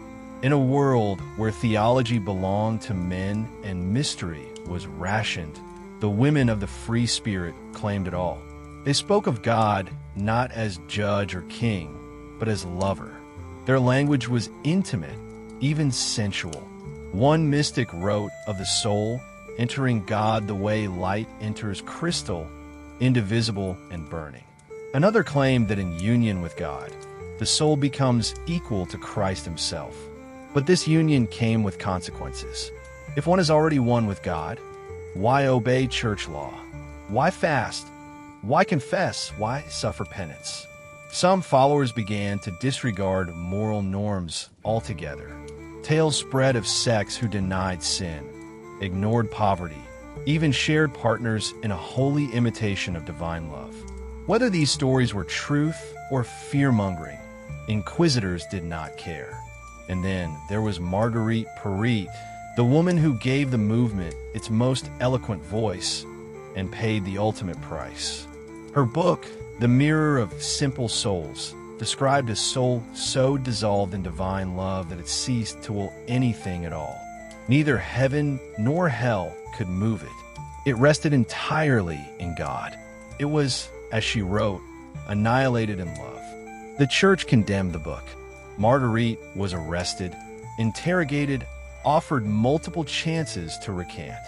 In a world where theology belonged to men and mystery was rationed, the women of the free spirit claimed it all. They spoke of God not as judge or king, but as lover. Their language was intimate, even sensual. One mystic wrote of the soul entering God the way light enters crystal, indivisible and burning. Another claimed that in union with God, the soul becomes equal to Christ himself. But this union came with consequences. If one is already one with God, why obey church law? Why fast? Why confess? Why suffer penance? Some followers began to disregard moral norms altogether. Tales spread of sects who denied sin, ignored poverty, even shared partners in a holy imitation of divine love. Whether these stories were truth or fear-mongering, inquisitors did not care. And then there was Marguerite Porete, the woman who gave the movement its most eloquent voice and paid the ultimate price. Her book, The Mirror of Simple Souls, described a soul so dissolved in divine love that it ceased to will anything at all. Neither heaven nor hell could move it. It rested entirely in God. It was, as she wrote, annihilated in love. The church condemned the book. Marguerite was arrested, interrogated, offered multiple chances to recant.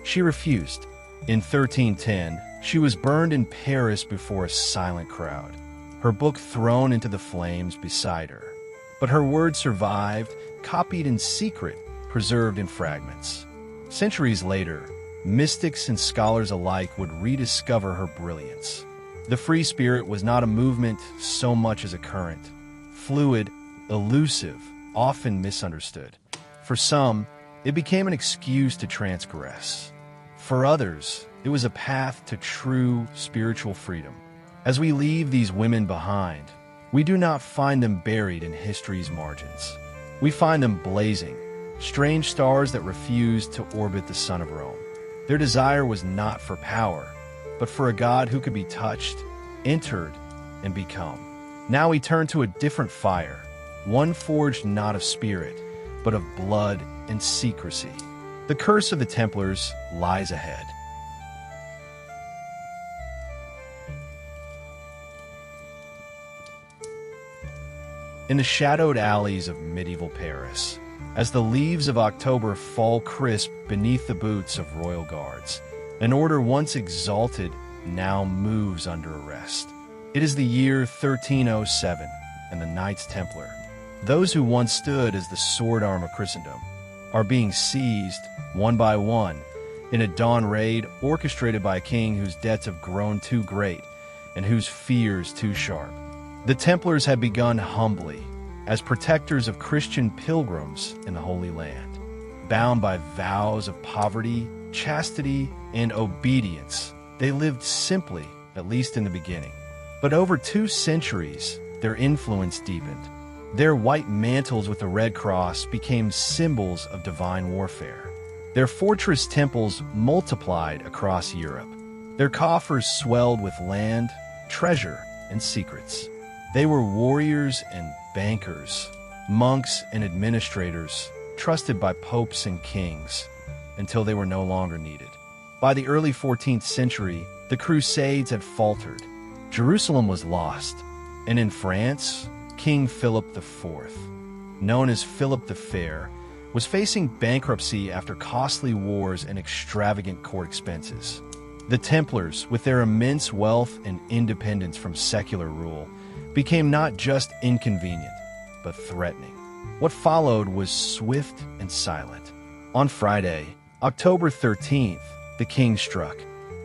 She refused. In 1310, she was burned in Paris before a silent crowd, her book thrown into the flames beside her. But her words survived, copied in secret, preserved in fragments. Centuries later, mystics and scholars alike would rediscover her brilliance. The free spirit was not a movement so much as a current, fluid, elusive, often misunderstood. For some, it became an excuse to transgress. For others, it was a path to true spiritual freedom. As we leave these women behind, we do not find them buried in history's margins. We find them blazing, strange stars that refused to orbit the sun of Rome. Their desire was not for power, but for a God who could be touched, entered, and become. Now we turn to a different fire, one forged not of spirit, but of blood and secrecy. The curse of the Templars lies ahead. In the shadowed alleys of medieval Paris, as the leaves of October fall crisp beneath the boots of royal guards, an order once exalted now moves under arrest. It is the year 1307, and the Knights Templar, those who once stood as the sword arm of Christendom, are being seized, one by one, in a dawn raid orchestrated by a king whose debts have grown too great and whose fears too sharp. The Templars had begun humbly, as protectors of Christian pilgrims in the Holy Land, bound by vows of poverty, chastity, and obedience. They lived simply, at least in the beginning. But over 2 centuries, their influence deepened. Their white mantles with the red cross became symbols of divine warfare. Their fortress temples multiplied across Europe. Their coffers swelled with land, treasure, and secrets. They were warriors and bankers, monks and administrators, trusted by popes and kings, until they were no longer needed. By the early 14th century, the Crusades had faltered. Jerusalem was lost, and in France, King Philip IV, known as Philip the Fair, was facing bankruptcy after costly wars and extravagant court expenses. The Templars, with their immense wealth and independence from secular rule, became not just inconvenient, but threatening. What followed was swift and silent. On Friday, October 13th, the king struck.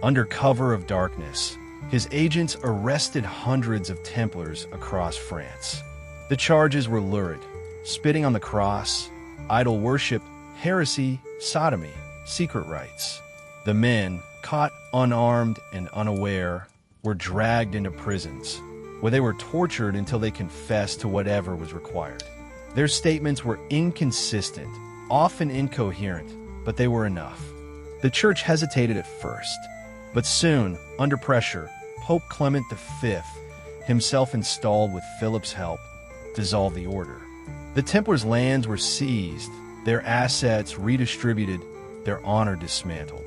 Under cover of darkness, his agents arrested hundreds of Templars across France. The charges were lurid: spitting on the cross, idol worship, heresy, sodomy, secret rites. The men, caught unarmed and unaware, were dragged into prisons, where they were tortured until they confessed to whatever was required. Their statements were inconsistent, often incoherent, but they were enough. The church hesitated at first, but soon, under pressure, Pope Clement V, himself installed with Philip's help, dissolved the order. The Templars' lands were seized, their assets redistributed, their honor dismantled.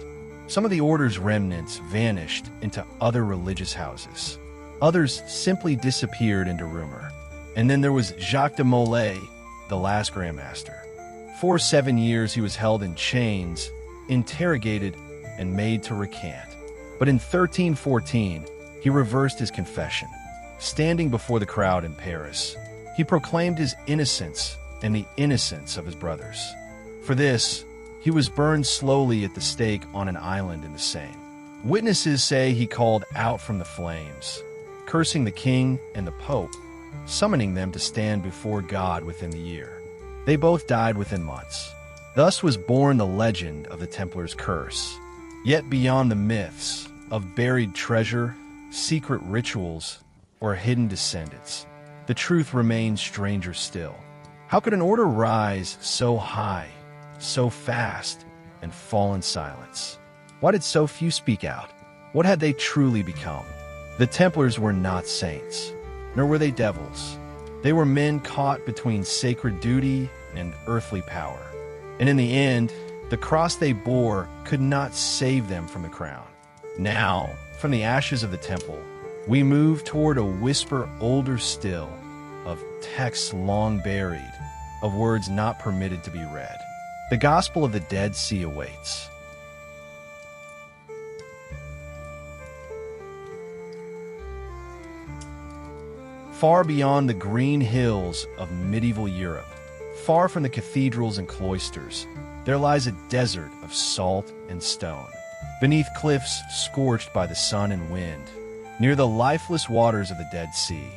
Some of the order's remnants vanished into other religious houses. Others simply disappeared into rumor. And then there was Jacques de Molay, the last Grand Master. For 7 years he was held in chains, interrogated, and made to recant. But in 1314, he reversed his confession. Standing before the crowd in Paris, he proclaimed his innocence and the innocence of his brothers. For this, he was burned slowly at the stake on an island in the Seine. Witnesses say he called out from the flames, cursing the king and the pope, summoning them to stand before God within the year. They both died within months. Thus was born the legend of the Templars' curse. Yet beyond the myths of buried treasure, secret rituals, or hidden descendants, the truth remains stranger still. How could an order rise so high, so fast, and fall in silence? Why did so few speak out? What had they truly become? The Templars were not saints, nor were they devils. They were men caught between sacred duty and earthly power. And in the end, the cross they bore could not save them from the crown. Now, from the ashes of the temple, we move toward a whisper older still, of texts long buried, of words not permitted to be read. The gospel of the Dead Sea awaits. Far beyond the green hills of medieval Europe, far from the cathedrals and cloisters, there lies a desert of salt and stone. Beneath cliffs scorched by the sun and wind, near the lifeless waters of the Dead Sea,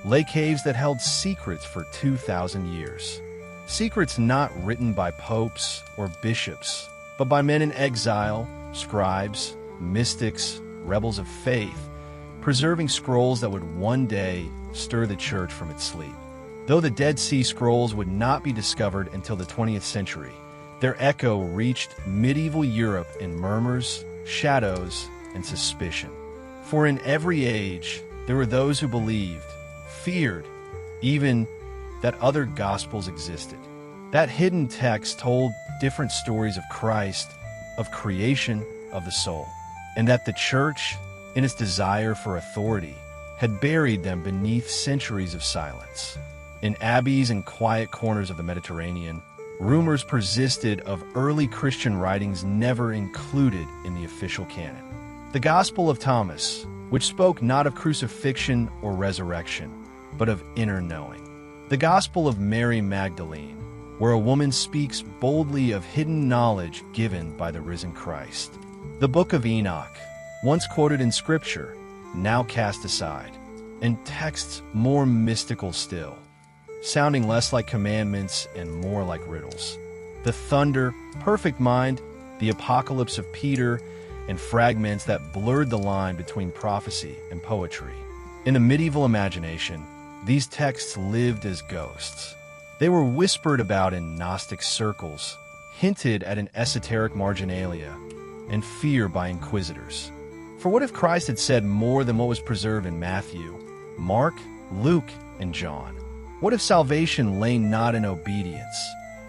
lay caves that held secrets for 2,000 years. Secrets not written by popes or bishops, but by men in exile, scribes, mystics, rebels of faith, preserving scrolls that would one day stir the church from its sleep. Though the Dead Sea Scrolls would not be discovered until the 20th century, their echo reached medieval Europe in murmurs, shadows, and suspicion. For in every age, there were those who believed, feared, even that other gospels existed. That hidden text told different stories of Christ, of creation, of the soul, and that the church, in its desire for authority, had buried them beneath centuries of silence. In abbeys and quiet corners of the Mediterranean, rumors persisted of early Christian writings never included in the official canon. The Gospel of Thomas, which spoke not of crucifixion or resurrection, but of inner knowing. The Gospel of Mary Magdalene, where a woman speaks boldly of hidden knowledge given by the risen Christ. The Book of Enoch, once quoted in Scripture, now cast aside, and texts more mystical still, sounding less like commandments and more like riddles. The thunder, perfect mind, the apocalypse of Peter, and fragments that blurred the line between prophecy and poetry. In the medieval imagination, these texts lived as ghosts. They were whispered about in Gnostic circles, hinted at in esoteric marginalia, and feared by inquisitors. For what if Christ had said more than what was preserved in Matthew, Mark, Luke, and John? What if salvation lay not in obedience,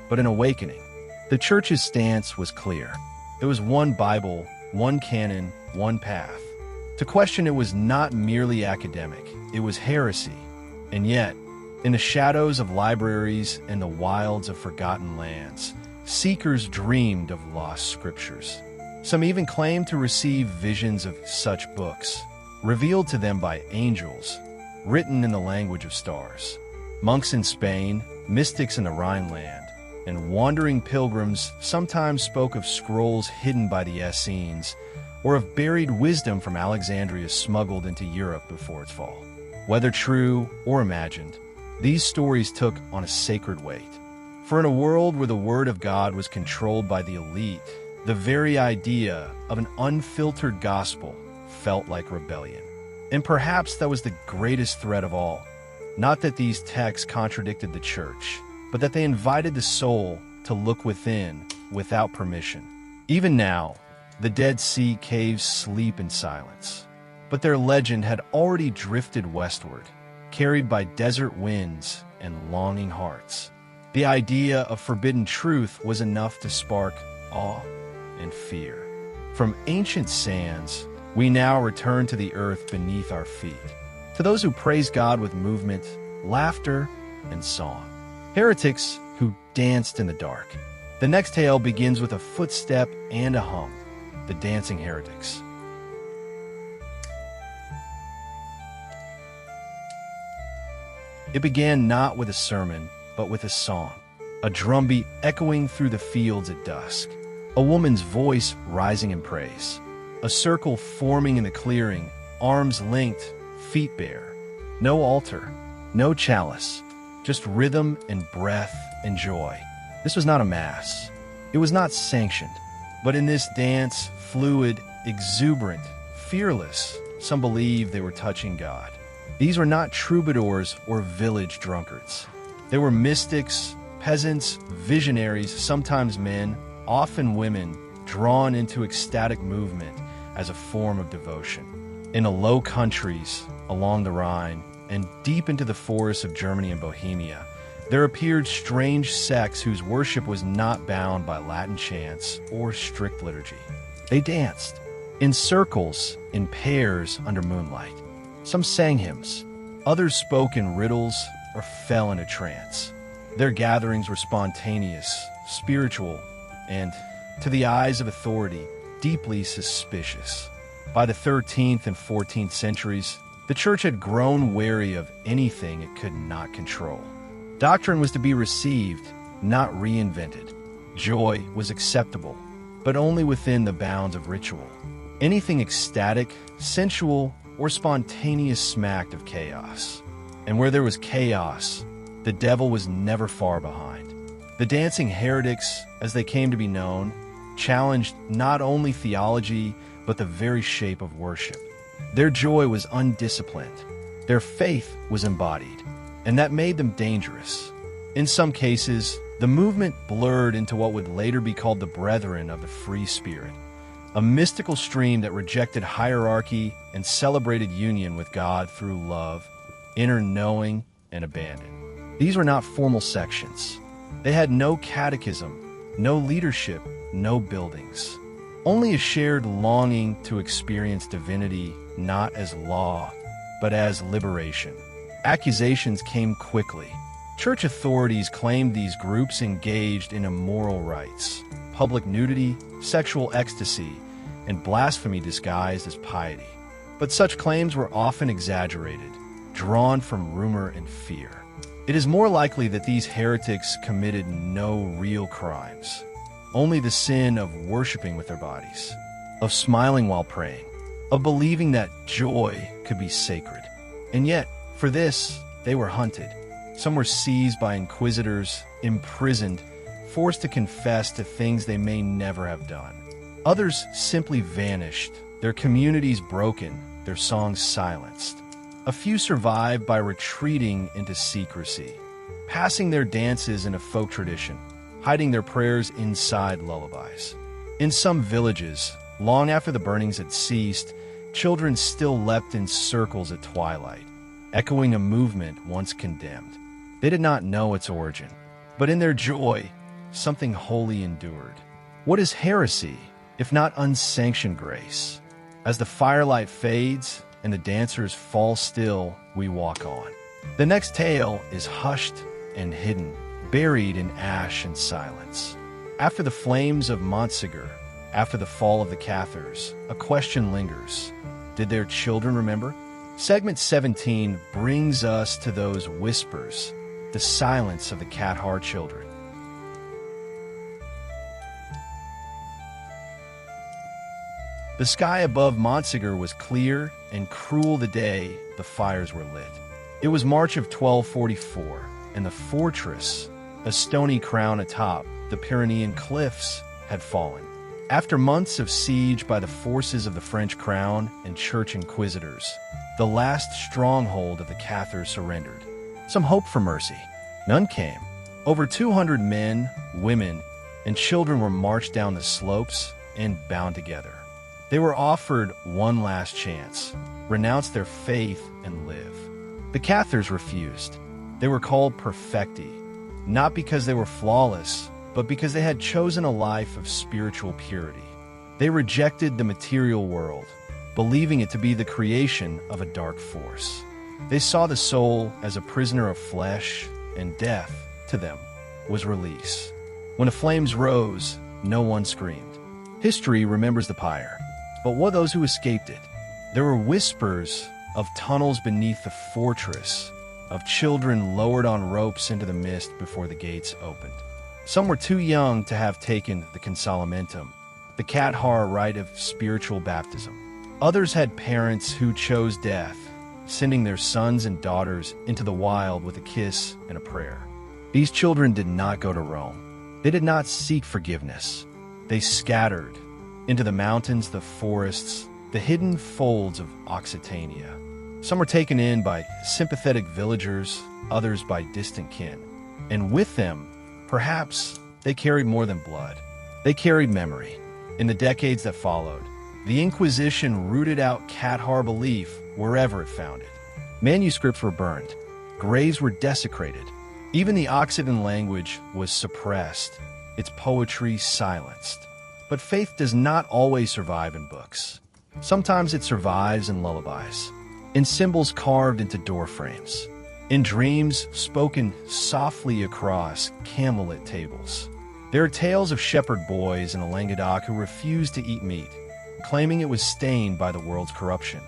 but in awakening? The church's stance was clear. It was one Bible, one canon, one path. To question it was not merely academic, it was heresy. And yet, in the shadows of libraries and the wilds of forgotten lands, seekers dreamed of lost scriptures. Some even claimed to receive visions of such books, revealed to them by angels, written in the language of stars. Monks in Spain, mystics in the Rhineland, and wandering pilgrims sometimes spoke of scrolls hidden by the Essenes, or of buried wisdom from Alexandria smuggled into Europe before its fall. Whether true or imagined, these stories took on a sacred weight. For in a world where the word of God was controlled by the elite, the very idea of an unfiltered gospel felt like rebellion. And perhaps that was the greatest threat of all. Not that these texts contradicted the church, but that they invited the soul to look within without permission. Even now, the Dead Sea caves sleep in silence, but their legend had already drifted westward, carried by desert winds and longing hearts. The idea of forbidden truth was enough to spark awe and fear. From ancient sands, we now return to the earth beneath our feet, to those who praise God with movement, laughter, and song. Heretics who danced in the dark. The next tale begins with a footstep and a hum, the dancing heretics. It began not with a sermon, but with a song, a drumbeat echoing through the fields at dusk, a woman's voice rising in praise, a circle forming in the clearing, arms linked, feet bare. No altar, no chalice, just rhythm and breath and joy. This was not a mass. It was not sanctioned. But in this dance, fluid, exuberant, fearless, some believed they were touching God. These were not troubadours or village drunkards. They were mystics, peasants, visionaries, sometimes men, often women, drawn into ecstatic movement as a form of devotion. In the Low Countries, along the Rhine, and deep into the forests of Germany and Bohemia, there appeared strange sects whose worship was not bound by Latin chants or strict liturgy. They danced, in circles, in pairs under moonlight. Some sang hymns, others spoke in riddles or fell into trance. Their gatherings were spontaneous, spiritual, and, to the eyes of authority, deeply suspicious. By the 13th and 14th centuries, the Church had grown wary of anything it could not control. Doctrine was to be received, not reinvented. Joy was acceptable, but only within the bounds of ritual. Anything ecstatic, sensual, or spontaneous smacked of chaos. And where there was chaos, the devil was never far behind. The dancing heretics, as they came to be known, challenged not only theology, but the very shape of worship. Their joy was undisciplined. Their faith was embodied, and that made them dangerous. In some cases, the movement blurred into what would later be called the Brethren of the Free Spirit, a mystical stream that rejected hierarchy and celebrated union with God through love, inner knowing, and abandon. These were not formal sections. They had no catechism, no leadership, no buildings. Only a shared longing to experience divinity, not as law, but as liberation. Accusations came quickly. Church authorities claimed these groups engaged in immoral rites, public nudity, sexual ecstasy, and blasphemy disguised as piety. But such claims were often exaggerated, drawn from rumor and fear. It is more likely that these heretics committed no real crimes, only the sin of worshiping with their bodies, of smiling while praying, of believing that joy could be sacred. And yet, for this, they were hunted. Some were seized by inquisitors, imprisoned, forced to confess to things they may never have done. Others simply vanished, their communities broken, their songs silenced. A few survived by retreating into secrecy, passing their dances in a folk tradition, hiding their prayers inside lullabies. In some villages, long after the burnings had ceased, children still leapt in circles at twilight, echoing a movement once condemned. They did not know its origin, but in their joy, something holy endured. What is heresy, if not unsanctioned grace? As the firelight fades and the dancers fall still, we walk on. The next tale is hushed and hidden, buried in ash and silence. After the flames of Montsegur, after the fall of the Cathars, a question lingers. Did their children remember? Segment 17 brings us to those whispers, the silence of the Cathar children. The sky above Montsegur was clear, and cruel the day the fires were lit. It was March of 1244, and the fortress, a stony crown atop the Pyrenean cliffs, had fallen. After months of siege by the forces of the French crown and church inquisitors, the last stronghold of the Cathars surrendered. Some hoped for mercy. None came. Over 200 men, women, and children were marched down the slopes and bound together. They were offered one last chance, renounce their faith and live. The Cathars refused. They were called perfecti, not because they were flawless, but because they had chosen a life of spiritual purity. They rejected the material world, believing it to be the creation of a dark force. They saw the soul as a prisoner of flesh, and death, to them, was release. When the flames rose, no one screamed. History remembers the pyre, but what those who escaped it? There were whispers of tunnels beneath the fortress, of children lowered on ropes into the mist before the gates opened. Some were too young to have taken the consolamentum, the Cathar rite of spiritual baptism. Others had parents who chose death, sending their sons and daughters into the wild with a kiss and a prayer. These children did not go to Rome. They did not seek forgiveness. They scattered into the mountains, the forests, the hidden folds of Occitania. Some were taken in by sympathetic villagers, others by distant kin. And with them, perhaps, they carried more than blood. They carried memory. In the decades that followed, The Inquisition rooted out Cathar belief wherever it found it. Manuscripts were burned. Graves were desecrated. Even the Occitan language was suppressed, its poetry silenced. But faith does not always survive in books. Sometimes it survives in lullabies, in symbols carved into door frames, in dreams spoken softly across candlelit tables. There are tales of shepherd boys in Languedoc who refused to eat meat, claiming it was stained by the world's corruption,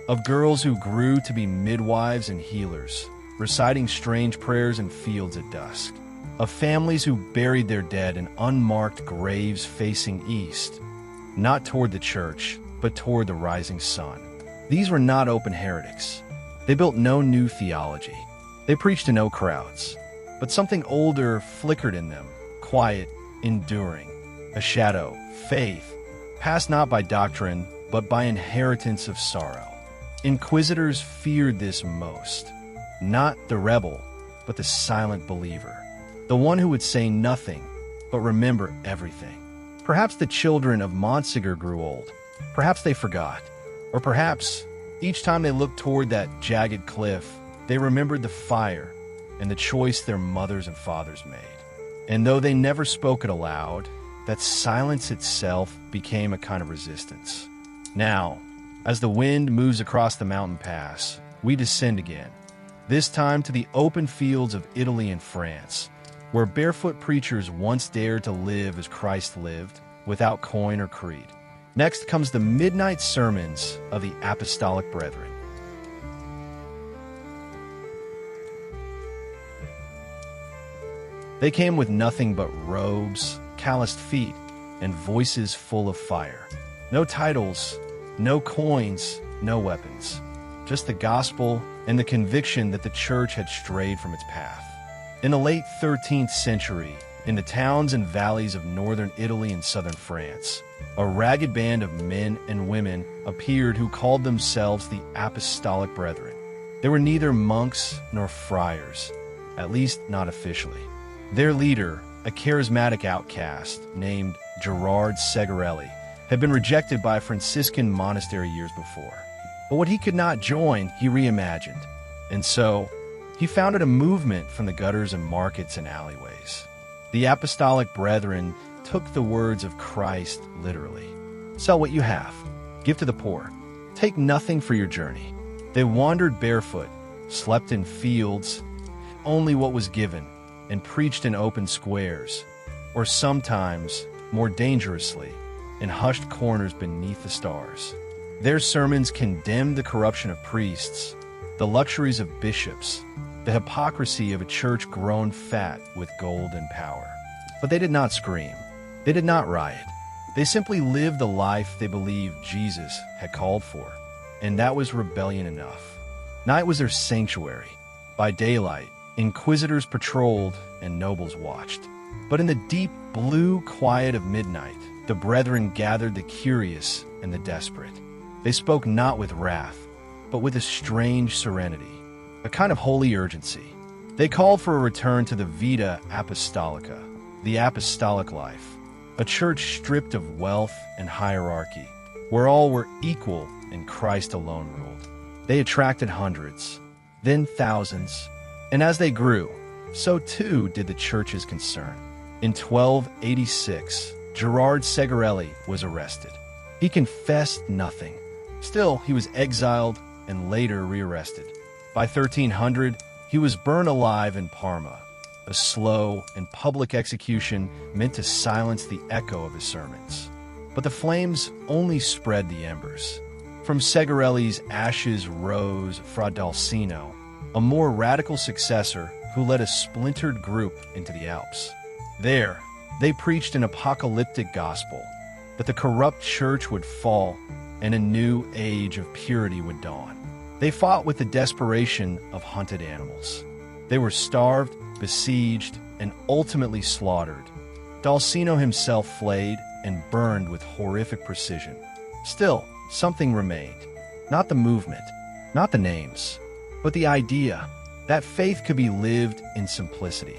of girls who grew to be midwives and healers, reciting strange prayers in fields at dusk, of families who buried their dead in unmarked graves facing east, not toward the church, but toward the rising sun. These were not open heretics. They built no new theology. They preached to no crowds. But something older flickered in them, quiet, enduring, a shadow, faith, passed not by doctrine, but by inheritance of sorrow. Inquisitors feared this most. Not the rebel, but the silent believer. The one who would say nothing, but remember everything. Perhaps the children of Montsegur grew old. Perhaps they forgot. Or perhaps, each time they looked toward that jagged cliff, they remembered the fire and the choice their mothers and fathers made. And though they never spoke it aloud, that silence itself became a kind of resistance. Now, as the wind moves across the mountain pass, we descend again, this time to the open fields of Italy and France, where barefoot preachers once dared to live as Christ lived, without coin or creed. Next comes the midnight sermons of the Apostolic Brethren. They came with nothing but robes, calloused feet, and voices full of fire. No titles, no coins, no weapons. Just the gospel and the conviction that the church had strayed from its path. In the late 13th century, in the towns and valleys of northern Italy and southern France, a ragged band of men and women appeared who called themselves the Apostolic Brethren. They were neither monks nor friars, at least not officially. Their leader, a charismatic outcast named Gerard Segarelli, had been rejected by a Franciscan monastery years before. But what he could not join, he reimagined. And so, he founded a movement from the gutters and markets and alleyways. The Apostolic Brethren took the words of Christ literally. Sell what you have. Give to the poor. Take nothing for your journey. They wandered barefoot, slept in fields, only what was given, and preached in open squares, or sometimes, more dangerously, in hushed corners beneath the stars. Their sermons condemned the corruption of priests, the luxuries of bishops, the hypocrisy of a church grown fat with gold and power. But they did not scream. They did not riot. They simply lived the life they believed Jesus had called for, and that was rebellion enough. Night was their sanctuary. By daylight, inquisitors patrolled and nobles watched. But in the deep blue quiet of midnight, the brethren gathered the curious and the desperate. They spoke not with wrath, but with a strange serenity, a kind of holy urgency. They called for a return to the Vita Apostolica, the apostolic life, a church stripped of wealth and hierarchy, where all were equal and Christ alone ruled. They attracted hundreds, then thousands, and as they grew, so too did the church's concern. In 1286, Gerard Segarelli was arrested. He confessed nothing. Still, he was exiled and later rearrested. By 1300, he was burned alive in Parma, a slow and public execution meant to silence the echo of his sermons. But the flames only spread the embers. From Segarelli's ashes rose Fra Dalcino, a more radical successor who led a splintered group into the Alps. There, they preached an apocalyptic gospel, that the corrupt church would fall and a new age of purity would dawn. They fought with the desperation of hunted animals. They were starved, besieged, and ultimately slaughtered. Dalcino himself flayed and burned with horrific precision. Still, something remained. Not the movement, not the names, but the idea that faith could be lived in simplicity,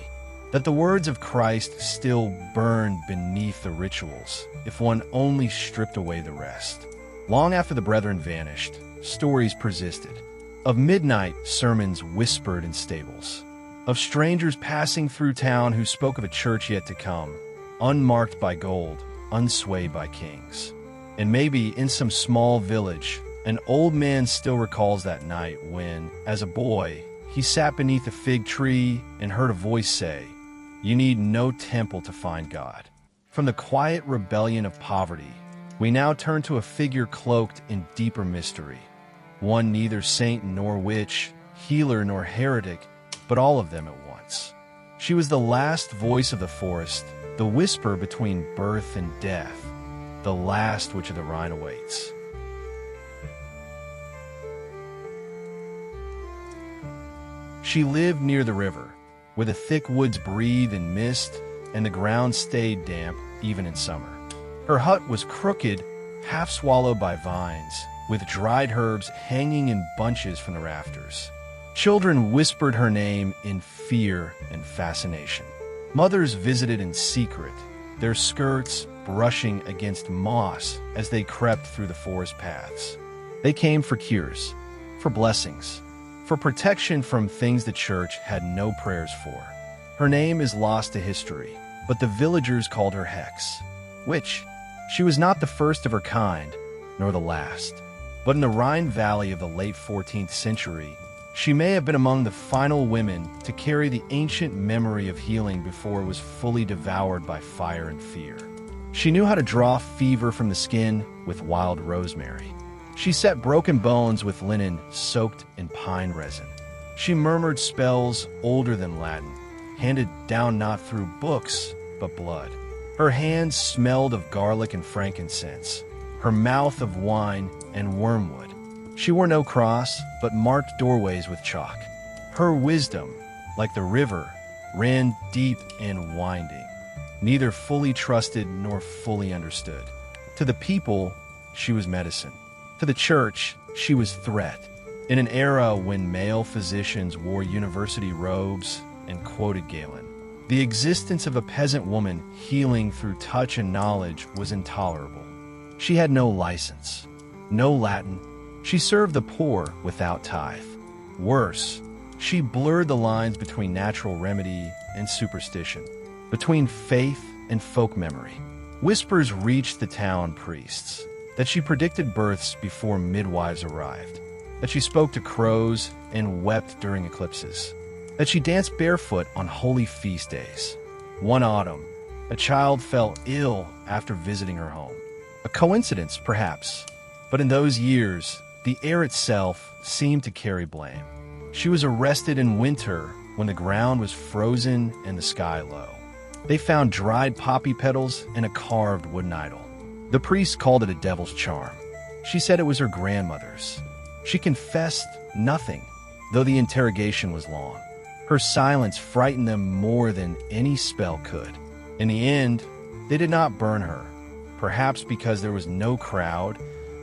that the words of Christ still burned beneath the rituals if one only stripped away the rest. Long after the brethren vanished, stories persisted. Of midnight sermons whispered in stables. Of strangers passing through town who spoke of a church yet to come, unmarked by gold, unswayed by kings. And maybe in some small village, an old man still recalls that night when, as a boy, he sat beneath a fig tree and heard a voice say, "You need no temple to find God." From the quiet rebellion of poverty, we now turn to a figure cloaked in deeper mystery. One neither saint nor witch, healer nor heretic, but all of them at once. She was the last voice of the forest, the whisper between birth and death, the last which of the Rhine awaits. She lived near the river, where the thick woods breathed in mist and the ground stayed damp even in summer. Her hut was crooked, half swallowed by vines, with dried herbs hanging in bunches from the rafters. Children whispered her name in fear and fascination. Mothers visited in secret, their skirts brushing against moss as they crept through the forest paths. They came for cures, for blessings, for protection from things the church had no prayers for. Her name is lost to history, but the villagers called her Hex, which she was not the first of her kind, nor the last. But in the Rhine Valley of the late 14th century, she may have been among the final women to carry the ancient memory of healing before it was fully devoured by fire and fear. She knew how to draw fever from the skin with wild rosemary. She set broken bones with linen soaked in pine resin. She murmured spells older than Latin, handed down not through books, but blood. Her hands smelled of garlic and frankincense, her mouth of wine and wormwood. She wore no cross, but marked doorways with chalk. Her wisdom, like the river, ran deep and winding, neither fully trusted nor fully understood. To the people, she was medicine. To the church, she was threat. In an era when male physicians wore university robes and quoted Galen, the existence of a peasant woman healing through touch and knowledge was intolerable. She had no license, no Latin. She served the poor without tithe. Worse, she blurred the lines between natural remedy and superstition, between faith and folk memory. Whispers reached the town priests that she predicted births before midwives arrived, that she spoke to crows and wept during eclipses, that she danced barefoot on holy feast days. One autumn, a child fell ill after visiting her home. A coincidence, perhaps, but in those years, the air itself seemed to carry blame. She was arrested in winter when the ground was frozen and the sky low. They found dried poppy petals and a carved wooden idol. The priest called it a devil's charm. She said it was her grandmother's. She confessed nothing, though the interrogation was long. Her silence frightened them more than any spell could. In the end, they did not burn her, perhaps because there was no crowd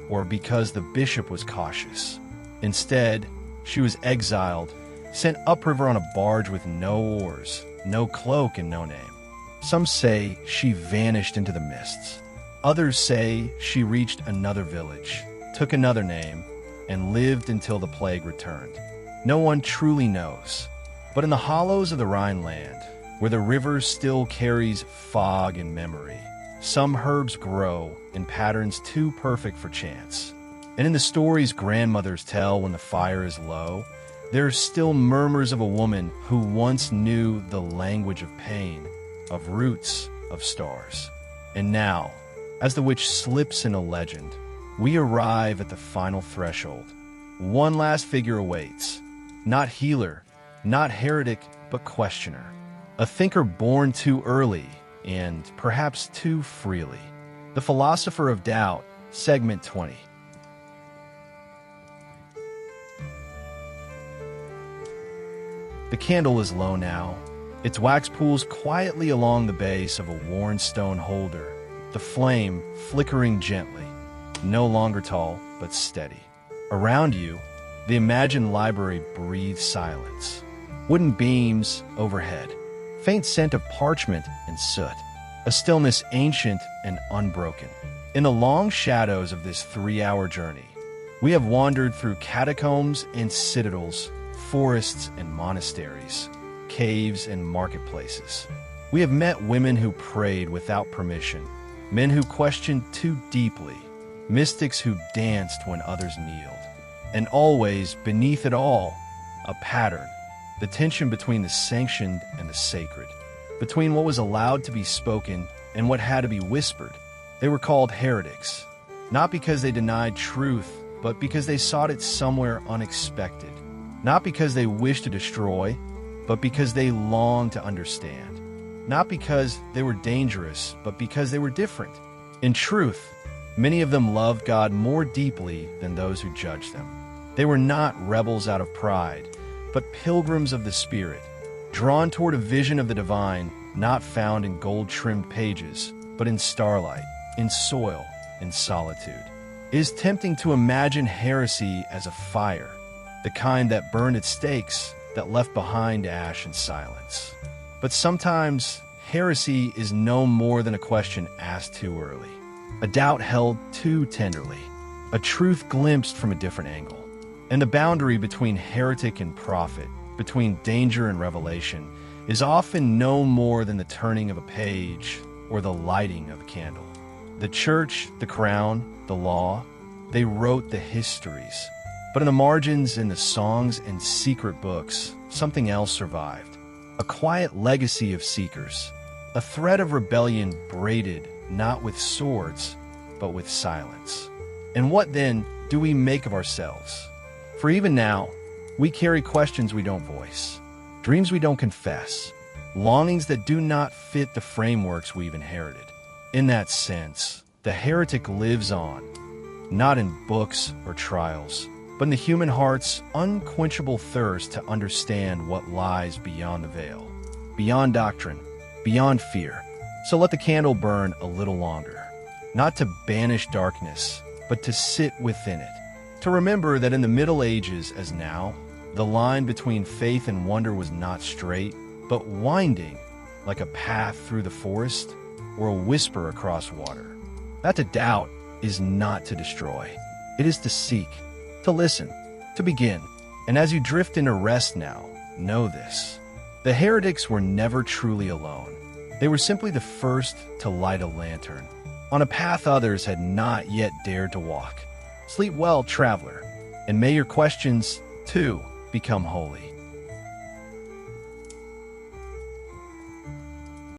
or because the bishop was cautious. Instead, she was exiled, sent upriver on a barge with no oars, no cloak, and no name. Some say she vanished into the mists. Others say she reached another village, took another name, and lived until the plague returned. No one truly knows. But in the hollows of the Rhineland, where the river still carries fog and memory, some herbs grow in patterns too perfect for chance. And in the stories grandmothers tell when the fire is low, there are still murmurs of a woman who once knew the language of pain, of roots, of stars. And now, as the witch slips in a legend, we arrive at the final threshold. One last figure awaits. Not healer, not heretic, but questioner. A thinker born too early and perhaps too freely. The Philosopher of Doubt, Segment 20. The candle is low now. Its wax pools quietly along the base of a worn stone holder, the flame flickering gently, no longer tall, but steady. Around you, the imagined library breathes silence. Wooden beams overhead, faint scent of parchment and soot, a stillness ancient and unbroken. In the long shadows of this 3-hour journey, we have wandered through catacombs and citadels, forests and monasteries, caves and marketplaces. We have met women who prayed without permission, men who questioned too deeply, mystics who danced when others kneeled. And always, beneath it all, a pattern, the tension between the sanctioned and the sacred, between what was allowed to be spoken and what had to be whispered. They were called heretics, not because they denied truth, but because they sought it somewhere unexpected, not because they wished to destroy, but because they longed to understand, not because they were dangerous, but because they were different. In truth, many of them loved God more deeply than those who judged them. They were not rebels out of pride, but pilgrims of the Spirit, drawn toward a vision of the divine not found in gold-trimmed pages, but in starlight, in soil, in solitude. It is tempting to imagine heresy as a fire, the kind that burned at stakes, that left behind ash and silence. But sometimes, heresy is no more than a question asked too early, a doubt held too tenderly, a truth glimpsed from a different angle. And the boundary between heretic and prophet, between danger and revelation, is often no more than the turning of a page or the lighting of a candle. The church, the crown, the law, they wrote the histories. But in the margins, in the songs and secret books, something else survived. A quiet legacy of seekers. A thread of rebellion braided not with swords, but with silence. And what then do we make of ourselves? For even now, we carry questions we don't voice, dreams we don't confess, longings that do not fit the frameworks we've inherited. In that sense, the heretic lives on, not in books or trials, but in the human heart's unquenchable thirst to understand what lies beyond the veil, beyond doctrine, beyond fear. So let the candle burn a little longer, not to banish darkness, but to sit within it, to remember that in the Middle Ages as now, the line between faith and wonder was not straight, but winding like a path through the forest or a whisper across water. That to doubt is not to destroy. It is to seek, to listen, to begin. And as you drift into rest now, know this. The heretics were never truly alone. They were simply the first to light a lantern on a path others had not yet dared to walk. Sleep well, traveler, and may your questions, too, become holy.